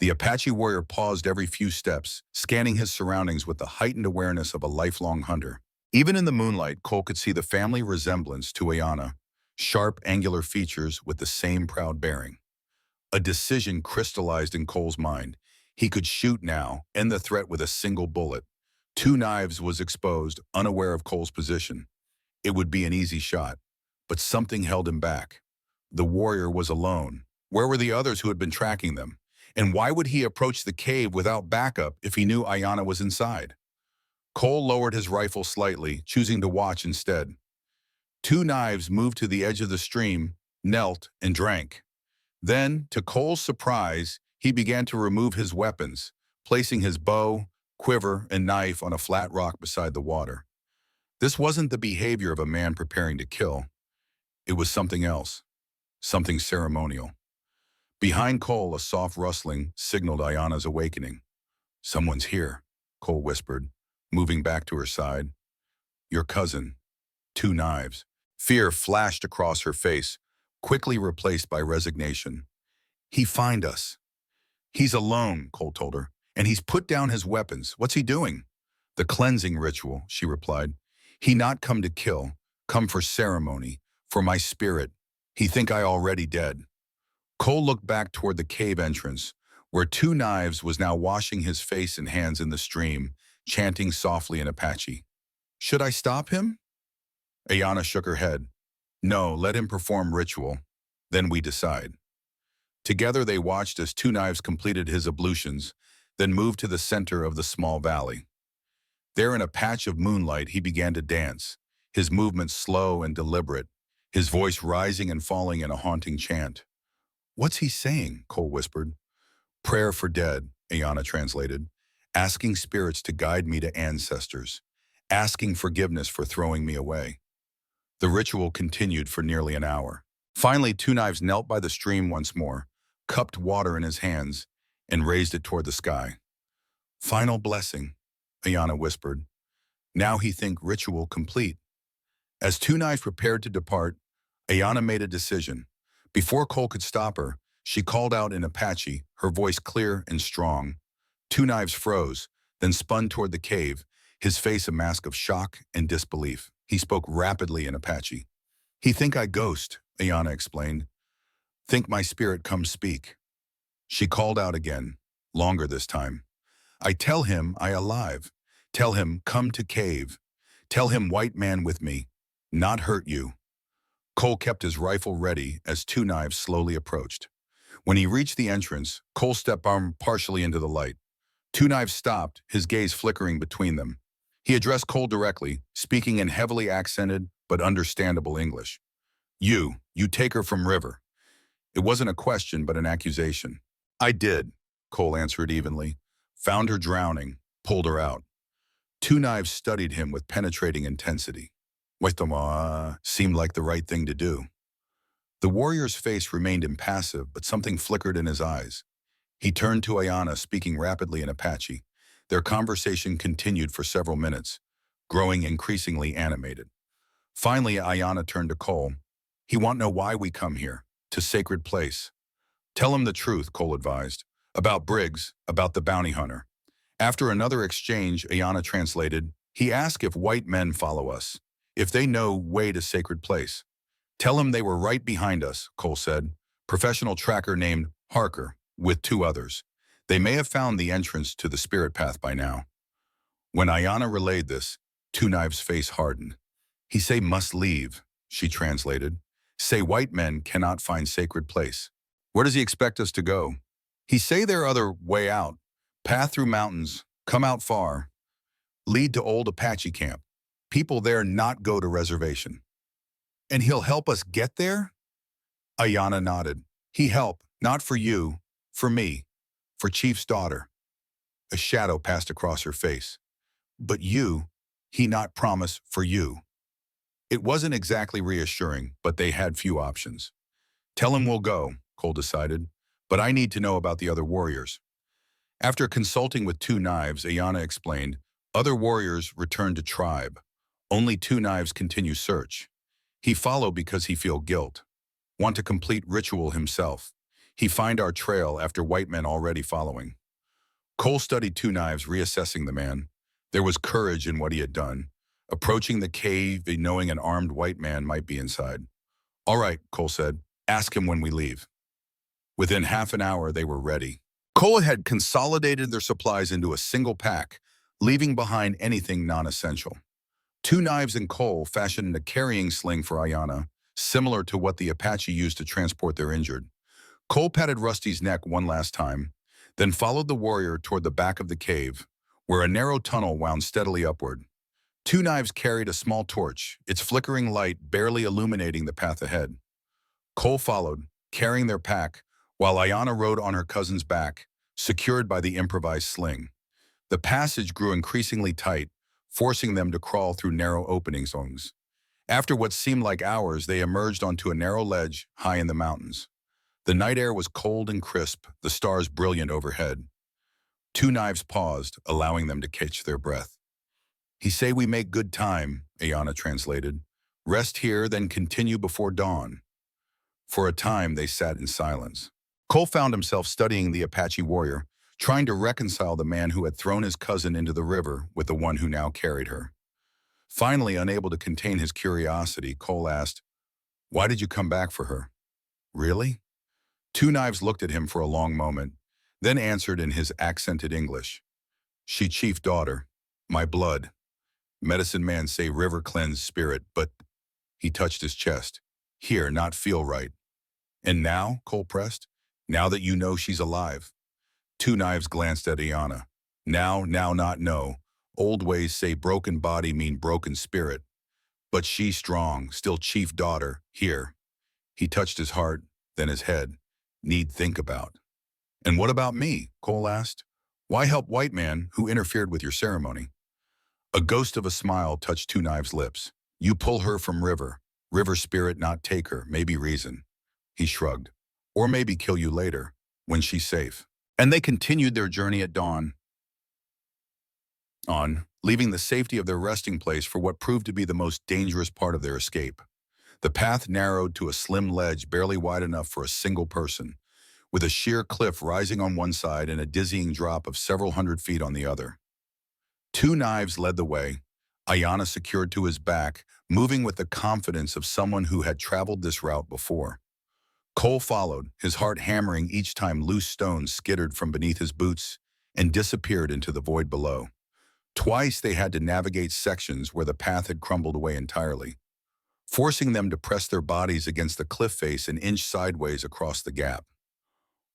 The Apache warrior paused every few steps, scanning his surroundings with the heightened awareness of a lifelong hunter. Even in the moonlight, Cole could see the family resemblance to Ayana, sharp, angular features with the same proud bearing. A decision crystallized in Cole's mind. He could shoot now, end the threat with a single bullet. 2 knives was exposed, unaware of Cole's position. It would be an easy shot, but something held him back. The warrior was alone. Where were the others who had been tracking them? And why would he approach the cave without backup if he knew Ayana was inside? Cole lowered his rifle slightly, choosing to watch instead. 2 knives moved to the edge of the stream, knelt, and drank. Then, to Cole's surprise, he began to remove his weapons, placing his bow, quiver, and knife on a flat rock beside the water. This wasn't the behavior of a man preparing to kill. It was something else, something ceremonial. Behind Cole, a soft rustling signaled Ayana's awakening. Someone's here, Cole whispered, moving back to her side. Your cousin. 2 knives. Fear flashed across her face, quickly replaced by resignation. He find us. He's alone, Cole told her, and he's put down his weapons. What's he doing? The cleansing ritual, she replied. He not come to kill, come for ceremony, for my spirit. He think I already dead. Cole looked back toward the cave entrance, where 2 knives was now washing his face and hands in the stream, chanting softly in Apache. Should I stop him? Ayana shook her head. No, let him perform ritual. Then we decide. Together they watched as 2 knives completed his ablutions, then moved to the center of the small valley. There in a patch of moonlight he began to dance, his movements slow and deliberate, his voice rising and falling in a haunting chant. What's he saying? Cole whispered. Prayer for dead, Ayana translated, asking spirits to guide me to ancestors, asking forgiveness for throwing me away. The ritual continued for nearly an hour. Finally, 2 knives knelt by the stream once more, cupped water in his hands, and raised it toward the sky. Final blessing, Ayana whispered. Now he think ritual complete. As 2 knives prepared to depart, Ayana made a decision. Before Cole could stop her, she called out in Apache, her voice clear and strong. 2 knives froze, then spun toward the cave, his face a mask of shock and disbelief. He spoke rapidly in Apache. He think I ghost, Ayana explained. Think my spirit come speak. She called out again, longer this time. I tell him I alive. Tell him come to cave. Tell him white man with me, not hurt you. Cole kept his rifle ready as 2 knives slowly approached. When he reached the entrance, Cole stepped partially into the light. 2 knives stopped, his gaze flickering between them. He addressed Cole directly, speaking in heavily accented but understandable English. You take her from River. It wasn't a question but an accusation. I did, Cole answered evenly. Found her drowning, pulled her out. 2 knives studied him with penetrating intensity. Waitama seemed like the right thing to do. The warrior's face remained impassive, but something flickered in his eyes. He turned to Ayana, speaking rapidly in Apache. Their conversation continued for several minutes, growing increasingly animated. Finally, Ayana turned to Cole. He want know why we come here, to sacred place. Tell him the truth, Cole advised. About Briggs, about the bounty hunter. After another exchange, Ayana translated, he asked if white men follow us, if they know way to sacred place. Tell him they were right behind us, Cole said. Professional tracker named Harker, with 2 others. They may have found the entrance to the spirit path by now. When Ayana relayed this, 2 knives' face hardened. He say must leave, she translated. Say white men cannot find sacred place. Where does he expect us to go? He say there other way out. Path through mountains, come out far. Lead to old Apache camp. People there not go to reservation. And he'll help us get there? Ayana nodded. He help, not for you, for me, for Chief's daughter. A shadow passed across her face. But you, he not promise for you. It wasn't exactly reassuring, but they had few options. Tell him we'll go, Cole decided, but I need to know about the other warriors. After consulting with 2 knives, Ayana explained, other warriors returned to tribe. Only 2 knives continue search. He follow because he feel guilt. Want to complete ritual himself. He find our trail after white men already following. Cole studied 2 knives, reassessing the man. There was courage in what he had done, approaching the cave knowing an armed white man might be inside. All right, Cole said, ask him when we leave. Within half an hour, they were ready. Cole had consolidated their supplies into a single pack, leaving behind anything non-essential. 2 knives and Cole fashioned a carrying sling for Ayana, similar to what the Apache used to transport their injured. Cole patted Rusty's neck one last time, then followed the warrior toward the back of the cave, where a narrow tunnel wound steadily upward. 2 knives carried a small torch, its flickering light barely illuminating the path ahead. Cole followed, carrying their pack, while Ayana rode on her cousin's back, secured by the improvised sling. The passage grew increasingly tight, forcing them to crawl through narrow opening zones. After what seemed like hours, they emerged onto a narrow ledge high in the mountains. The night air was cold and crisp, the stars brilliant overhead. Two Knives paused, allowing them to catch their breath. "He say we make good time," Ayana translated. "Rest here, then continue before dawn." For a time, they sat in silence. Cole found himself studying the Apache warrior, trying to reconcile the man who had thrown his cousin into the river with the one who now carried her. Finally, unable to contain his curiosity, Cole asked, "Why did you come back for her?" "Really?" Two Knives looked at him for a long moment, then answered in his accented English. "She chief daughter, my blood. Medicine man say river cleanse spirit, but—" He touched his chest. "Here, not feel right." "And now?" Cole pressed. "Now that you know she's alive." Two Knives glanced at Ayana. Now not know. Old ways say broken body mean broken spirit. But she strong, still chief daughter, here." He touched his heart, then his head. "Need think about." "And what about me?" Cole asked. "Why help white man who interfered with your ceremony?" A ghost of a smile touched Two Knives' lips. "You pull her from river. River spirit not take her, maybe reason." He shrugged. "Or maybe kill you later, when she's safe." And they continued their journey at dawn, leaving the safety of their resting place for what proved to be the most dangerous part of their escape. The path narrowed to a slim ledge barely wide enough for a single person, with a sheer cliff rising on one side and a dizzying drop of several hundred feet on the other. Two Knives led the way, Ayana secured to his back, moving with the confidence of someone who had traveled this route before. Cole followed, his heart hammering each time loose stones skittered from beneath his boots and disappeared into the void below. Twice they had to navigate sections where the path had crumbled away entirely, forcing them to press their bodies against the cliff face and inch sideways across the gap.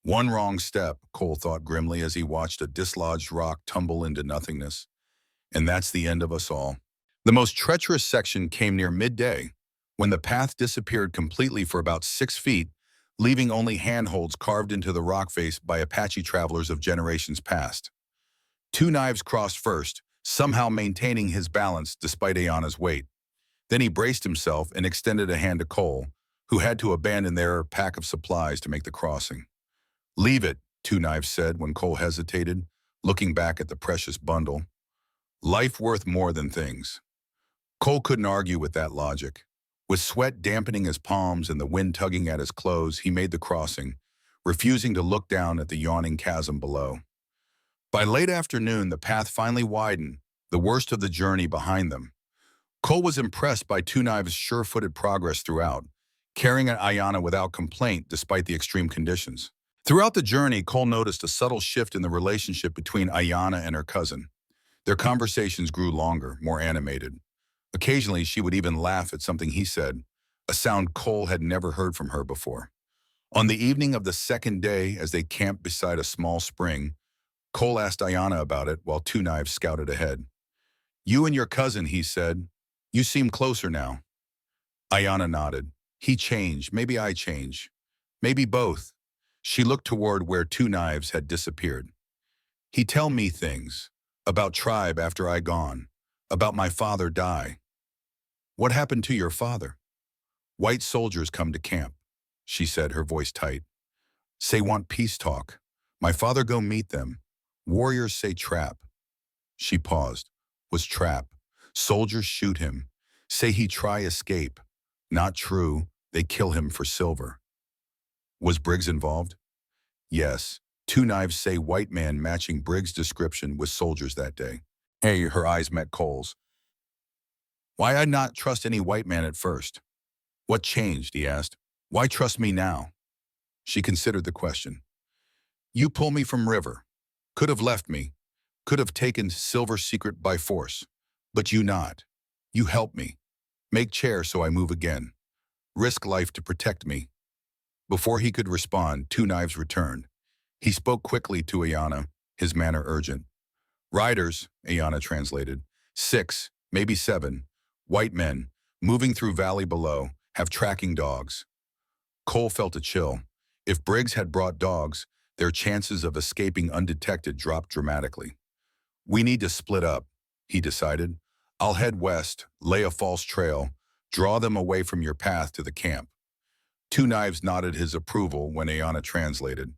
One wrong step, Cole thought grimly as he watched a dislodged rock tumble into nothingness. And that's the end of us all. The most treacherous section came near midday, when the path disappeared completely for about 6 feet, leaving only handholds carved into the rock face by Apache travelers of generations past. Two Knives crossed first, somehow maintaining his balance despite Ayana's weight. Then he braced himself and extended a hand to Cole, who had to abandon their pack of supplies to make the crossing. "Leave it," Two Knives said when Cole hesitated, looking back at the precious bundle. "Life worth more than things." Cole couldn't argue with that logic. With sweat dampening his palms and the wind tugging at his clothes, he made the crossing, refusing to look down at the yawning chasm below. By late afternoon, the path finally widened, the worst of the journey behind them. Cole was impressed by Two Knives' sure-footed progress throughout, carrying Ayana without complaint despite the extreme conditions. Throughout the journey, Cole noticed a subtle shift in the relationship between Ayana and her cousin. Their conversations grew longer, more animated. Occasionally, she would even laugh at something he said, a sound Cole had never heard from her before. On the evening of the second day, as they camped beside a small spring, Cole asked Ayana about it while Two Knives scouted ahead. "You and your cousin," he said. "You seem closer now." Ayana nodded. "He changed. Maybe I change. Maybe both." She looked toward where Two Knives had disappeared. "He tell me things. About tribe after I gone. About my father die." "What happened to your father?" "White soldiers come to camp," she said, her voice tight. "Say want peace talk. My father go meet them. Warriors say trap." She paused. "Was trap. Soldiers shoot him. Say he try escape. Not true. They kill him for silver." "Was Briggs involved?" "Yes. Two Knives say white man matching Briggs' description with soldiers that day." Hey, her eyes met Cole's. "Why I not trust any white man at first?" "What changed?" he asked. "Why trust me now?" She considered the question. "You pull me from river. Could have left me. Could have taken silver secret by force. But you not. You help me. Make chair so I move again. Risk life to protect me." Before he could respond, Two Knives returned. He spoke quickly to Ayana, his manner urgent. "Riders," Ayana translated. 6, maybe 7. White men, moving through valley below, have tracking dogs. Cole felt a chill. If Briggs had brought dogs, their chances of escaping undetected dropped dramatically. "We need to split up," he decided. "I'll head west, lay a false trail, draw them away from your path to the camp. Two Knives nodded his approval when Ayana translated.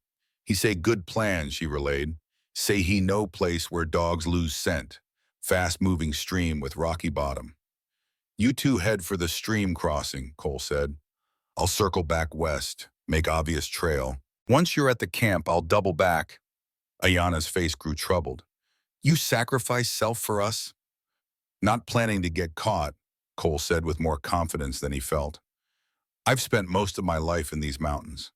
He say good plan, she relayed. Say he no place where dogs lose scent. Fast-moving stream with rocky bottom. You two head for the stream crossing, Cole said. I'll circle back west, make obvious trail. Once you're at the camp, I'll double back. Ayana's face grew troubled. You sacrifice self for us? Not planning to get caught, Cole said with more confidence than he felt. I've spent most of my life in these mountains.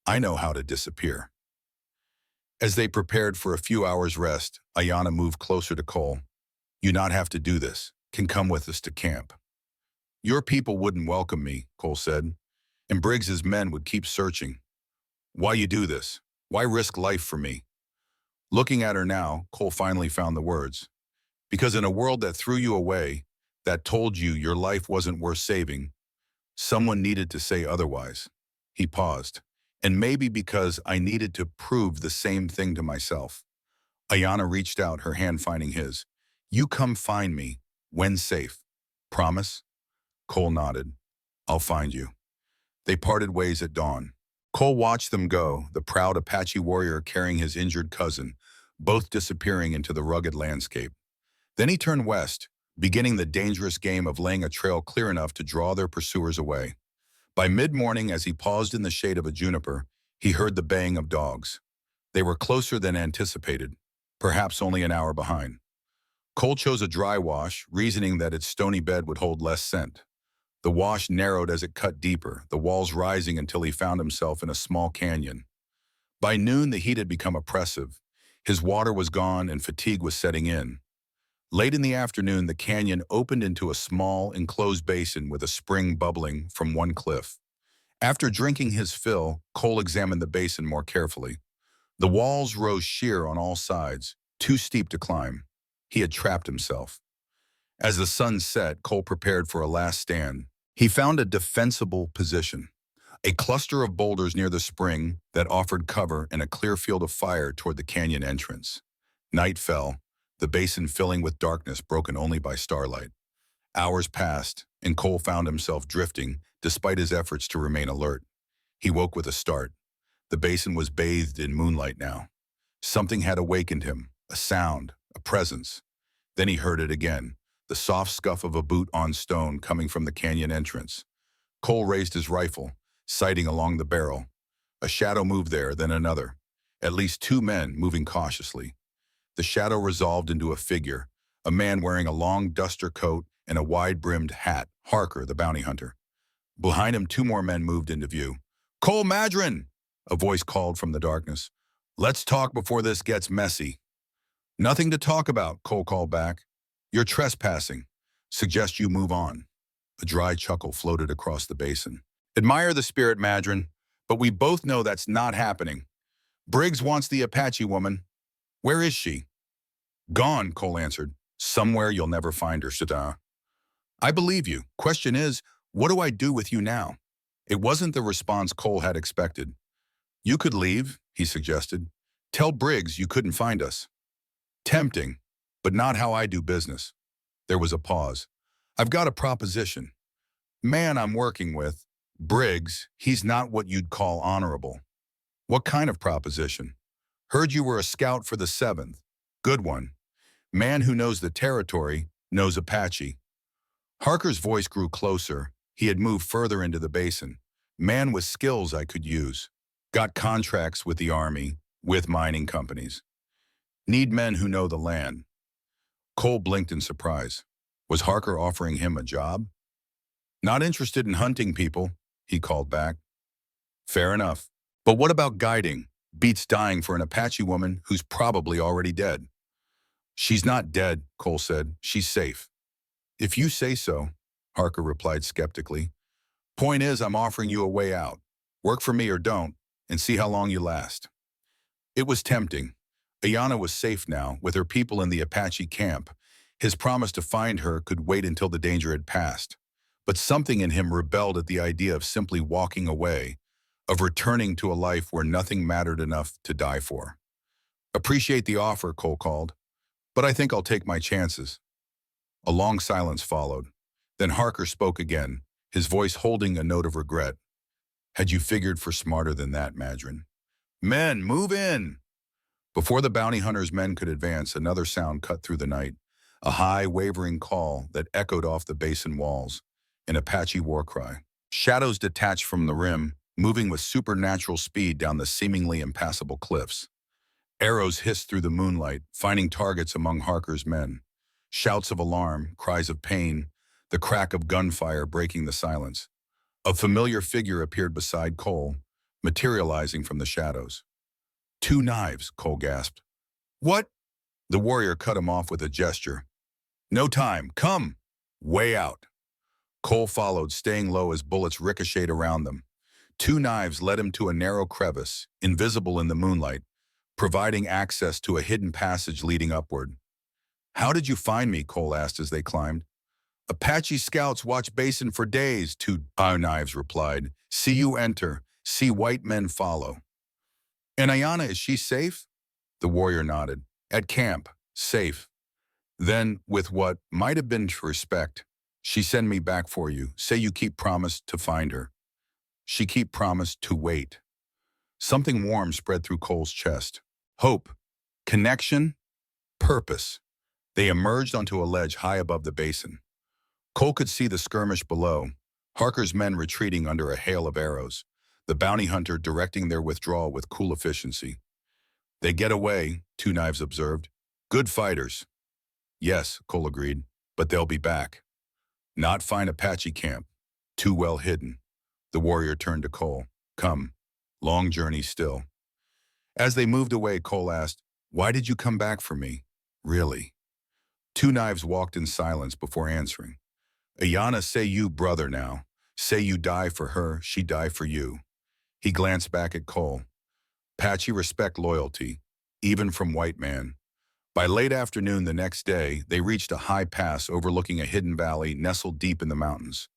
I know how to disappear. As they prepared for a few hours' rest, Ayana moved closer to Cole. You not have to do this. Can come with us to camp. Your people wouldn't welcome me, Cole said, and Briggs's men would keep searching. Why you do this? Why risk life for me? Looking at her now, Cole finally found the words. Because in a world that threw you away, that told you your life wasn't worth saving, someone needed to say otherwise. He paused. And maybe because I needed to prove the same thing to myself. Ayana reached out, her hand finding his. You come find me, when safe. Promise? Cole nodded. I'll find you. They parted ways at dawn. Cole watched them go, the proud Apache warrior carrying his injured cousin, both disappearing into the rugged landscape. Then he turned west, beginning the dangerous game of laying a trail clear enough to draw their pursuers away. By mid-morning, as he paused in the shade of a juniper, he heard the baying of dogs. They were closer than anticipated, perhaps only an hour behind. Cole chose a dry wash, reasoning that its stony bed would hold less scent. The wash narrowed as it cut deeper, the walls rising until he found himself in a small canyon. By noon, the heat had become oppressive. His water was gone and fatigue was setting in. Late in the afternoon, the canyon opened into a small, enclosed basin with a spring bubbling from one cliff. After drinking his fill, Cole examined the basin more carefully. The walls rose sheer on all sides, too steep to climb. He had trapped himself. As the sun set, Cole prepared for a last stand. He found a defensible position, a cluster of boulders near the spring that offered cover and a clear field of fire toward the canyon entrance. Night fell, the basin filling with darkness broken only by starlight. Hours passed, and Cole found himself drifting despite his efforts to remain alert. He woke with a start. The basin was bathed in moonlight now. Something had awakened him, a sound, a presence. Then he heard it again, the soft scuff of a boot on stone coming from the canyon entrance. Cole raised his rifle, sighting along the barrel. A shadow moved there, then another. At least two men moving cautiously. The shadow resolved into a figure, a man wearing a long duster coat and a wide-brimmed hat, Harker, the bounty hunter. Behind him, two more men moved into view. Cole Madron! A voice called from the darkness. Let's talk before this gets messy. Nothing to talk about, Cole called back. You're trespassing. Suggest you move on. A dry chuckle floated across the basin. Admire the spirit, Madron, but we both know that's not happening. Briggs wants the Apache woman. Where is she? Gone, Cole answered. Somewhere you'll never find her, Shada. I believe you. Question is, what do I do with you now? It wasn't the response Cole had expected. You could leave, he suggested. Tell Briggs you couldn't find us. Tempting, but not how I do business. There was a pause. I've got a proposition. Man I'm working with, Briggs, he's not what you'd call honorable. What kind of proposition? Heard you were a scout for the 7th. Good one. Man who knows the territory knows Apache. Harker's voice grew closer. He had moved further into the basin. Man with skills I could use. Got contracts with the army, with mining companies. Need men who know the land. Cole blinked in surprise. Was Harker offering him a job? Not interested in hunting people, he called back. Fair enough. But what about guiding? Beats dying for an Apache woman who's probably already dead. She's not dead, Cole said. She's safe. If you say so, Harker replied skeptically. Point is, I'm offering you a way out. Work for me or don't, and see how long you last. It was tempting. Ayana was safe now, with her people in the Apache camp. His promise to find her could wait until the danger had passed. But something in him rebelled at the idea of simply walking away, of returning to a life where nothing mattered enough to die for. Appreciate the offer, Cole called, but I think I'll take my chances. A long silence followed. Then Harker spoke again, his voice holding a note of regret. Had you figured for smarter than that, Madron? Men, move in! Before the bounty hunter's men could advance, another sound cut through the night, a high, wavering call that echoed off the basin walls, an Apache war cry. Shadows detached from the rim, moving with supernatural speed down the seemingly impassable cliffs. Arrows hissed through the moonlight, finding targets among Harker's men. Shouts of alarm, cries of pain, the crack of gunfire breaking the silence. A familiar figure appeared beside Cole, materializing from the shadows. "Two knives," Cole gasped. "What?" The warrior cut him off with a gesture. "No time, come!" Way out. Cole followed, staying low as bullets ricocheted around them. Two knives led him to a narrow crevice, invisible in the moonlight, providing access to a hidden passage leading upward. "How did you find me?" Cole asked as they climbed. "Apache scouts watch basin for days," two knives replied. "See you enter, see white men follow." "And Ayana, is she safe?" The warrior nodded. "At camp, safe." Then, with what might have been respect, "She send me back for you. Say you keep promise to find her." "She keep promise to wait." Something warm spread through Cole's chest. Hope, connection, purpose. They emerged onto a ledge high above the basin. Cole could see the skirmish below, Harker's men retreating under a hail of arrows, the bounty hunter directing their withdrawal with cool efficiency. "They get away," Two Knives observed. "Good fighters." "Yes," Cole agreed, "but they'll be back." "Not find Apache camp. Too well hidden." The warrior turned to Cole. "Come. Long journey still." As they moved away, Cole asked, "Why did you come back for me? Really?" Two Knives walked in silence before answering. "Ayana say you brother now. Say you die for her, she die for you." He glanced back at Cole. "Apache respect loyalty, even from white man." By late afternoon the next day, they reached a high pass overlooking a hidden valley nestled deep in the mountains.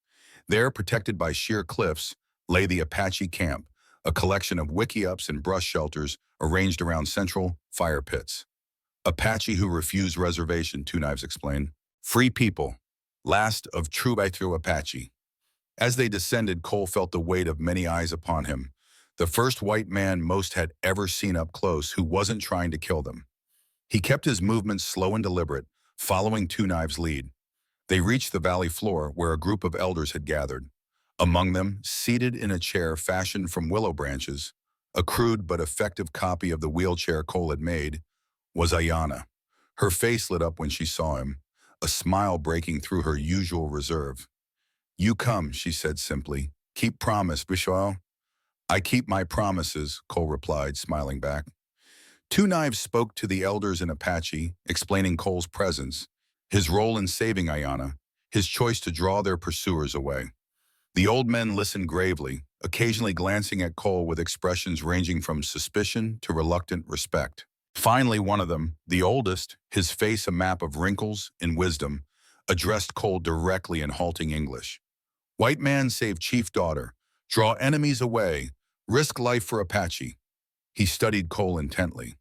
There, protected by sheer cliffs, lay the Apache camp, a collection of wickiups and brush shelters arranged around central fire pits. "Apache who refused reservation," Two Knives explained. "Free people. Last of true Apache." As they descended, Cole felt the weight of many eyes upon him. The first white man most had ever seen up close who wasn't trying to kill them. He kept his movements slow and deliberate, following Two Knives' lead. They reached the valley floor where a group of elders had gathered. Among them, seated in a chair fashioned from willow branches, a crude but effective copy of the wheelchair Cole had made, was Ayana. Her face lit up when she saw him, a smile breaking through her usual reserve. "You come," she said simply. "Keep promise, Bishal." "I keep my promises," Cole replied, smiling back. Two Knives spoke to the elders in Apache, explaining Cole's presence, his role in saving Ayana, his choice to draw their pursuers away. The old men listened gravely, occasionally glancing at Cole with expressions ranging from suspicion to reluctant respect. Finally, one of them, the oldest, his face a map of wrinkles and wisdom, addressed Cole directly in halting English. "White man save chief daughter, draw enemies away, risk life for Apache." He studied Cole intently.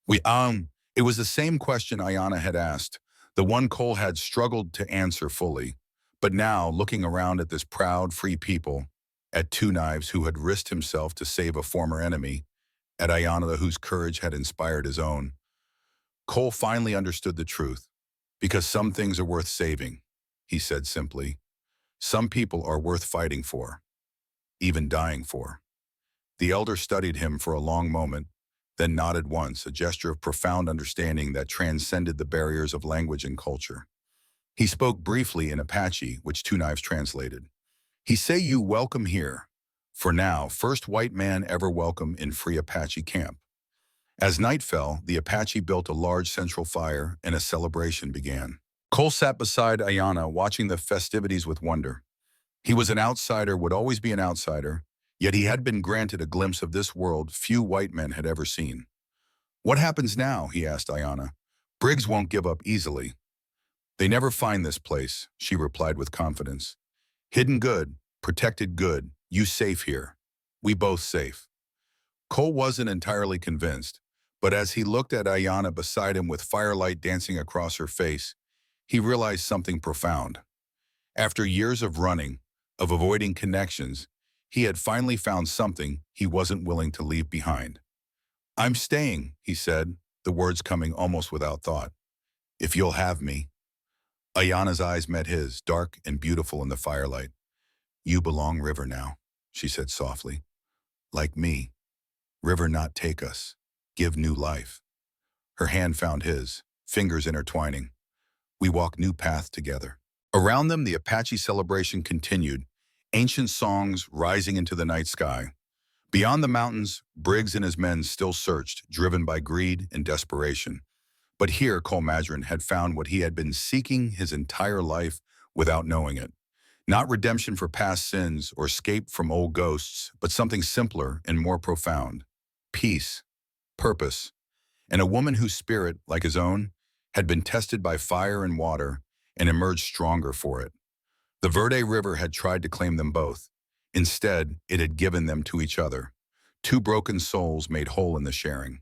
It was the same question Ayana had asked, the one Cole had struggled to answer fully. But now, looking around at this proud, free people, at Two Knives who had risked himself to save a former enemy, at Ayana whose courage had inspired his own, Cole finally understood the truth. "Because some things are worth saving," he said simply. "Some people are worth fighting for, even dying for." The elder studied him for a long moment, then nodded once, a gesture of profound understanding that transcended the barriers of language and culture. He spoke briefly in Apache, which Two Knives translated. "He say you welcome here. For now, first white man ever welcome in free Apache camp." As night fell, the Apache built a large central fire and a celebration began. Cole sat beside Ayana, watching the festivities with wonder. He was an outsider, would always be an outsider, yet he had been granted a glimpse of this world few white men had ever seen. "What happens now?" he asked Ayana. "Briggs won't give up easily." "They never find this place," she replied with confidence. "Hidden good, protected good, you safe here. We both safe." Cole wasn't entirely convinced, but as he looked at Ayana beside him with firelight dancing across her face, he realized something profound. After years of running, of avoiding connections, He had finally found something he wasn't willing to leave behind. "I'm staying," he said, the words coming almost without thought. "If you'll have me." Ayana's eyes met his, dark and beautiful in the firelight. "You belong, River, now," she said softly. "Like me. River not take us. Give new life." Her hand found his, fingers intertwining. We walk new path together. Around them, the Apache celebration continued, ancient songs rising into the night sky. Beyond the mountains, Briggs and his men still searched, driven by greed and desperation. But here, Colmadrin had found what he had been seeking his entire life without knowing it. Not redemption for past sins or escape from old ghosts, but something simpler and more profound. Peace, purpose, and a woman whose spirit, like his own, had been tested by fire and water and emerged stronger for it. The Verde River had tried to claim them both. Instead, it had given them to each other. Two broken souls made whole in the sharing.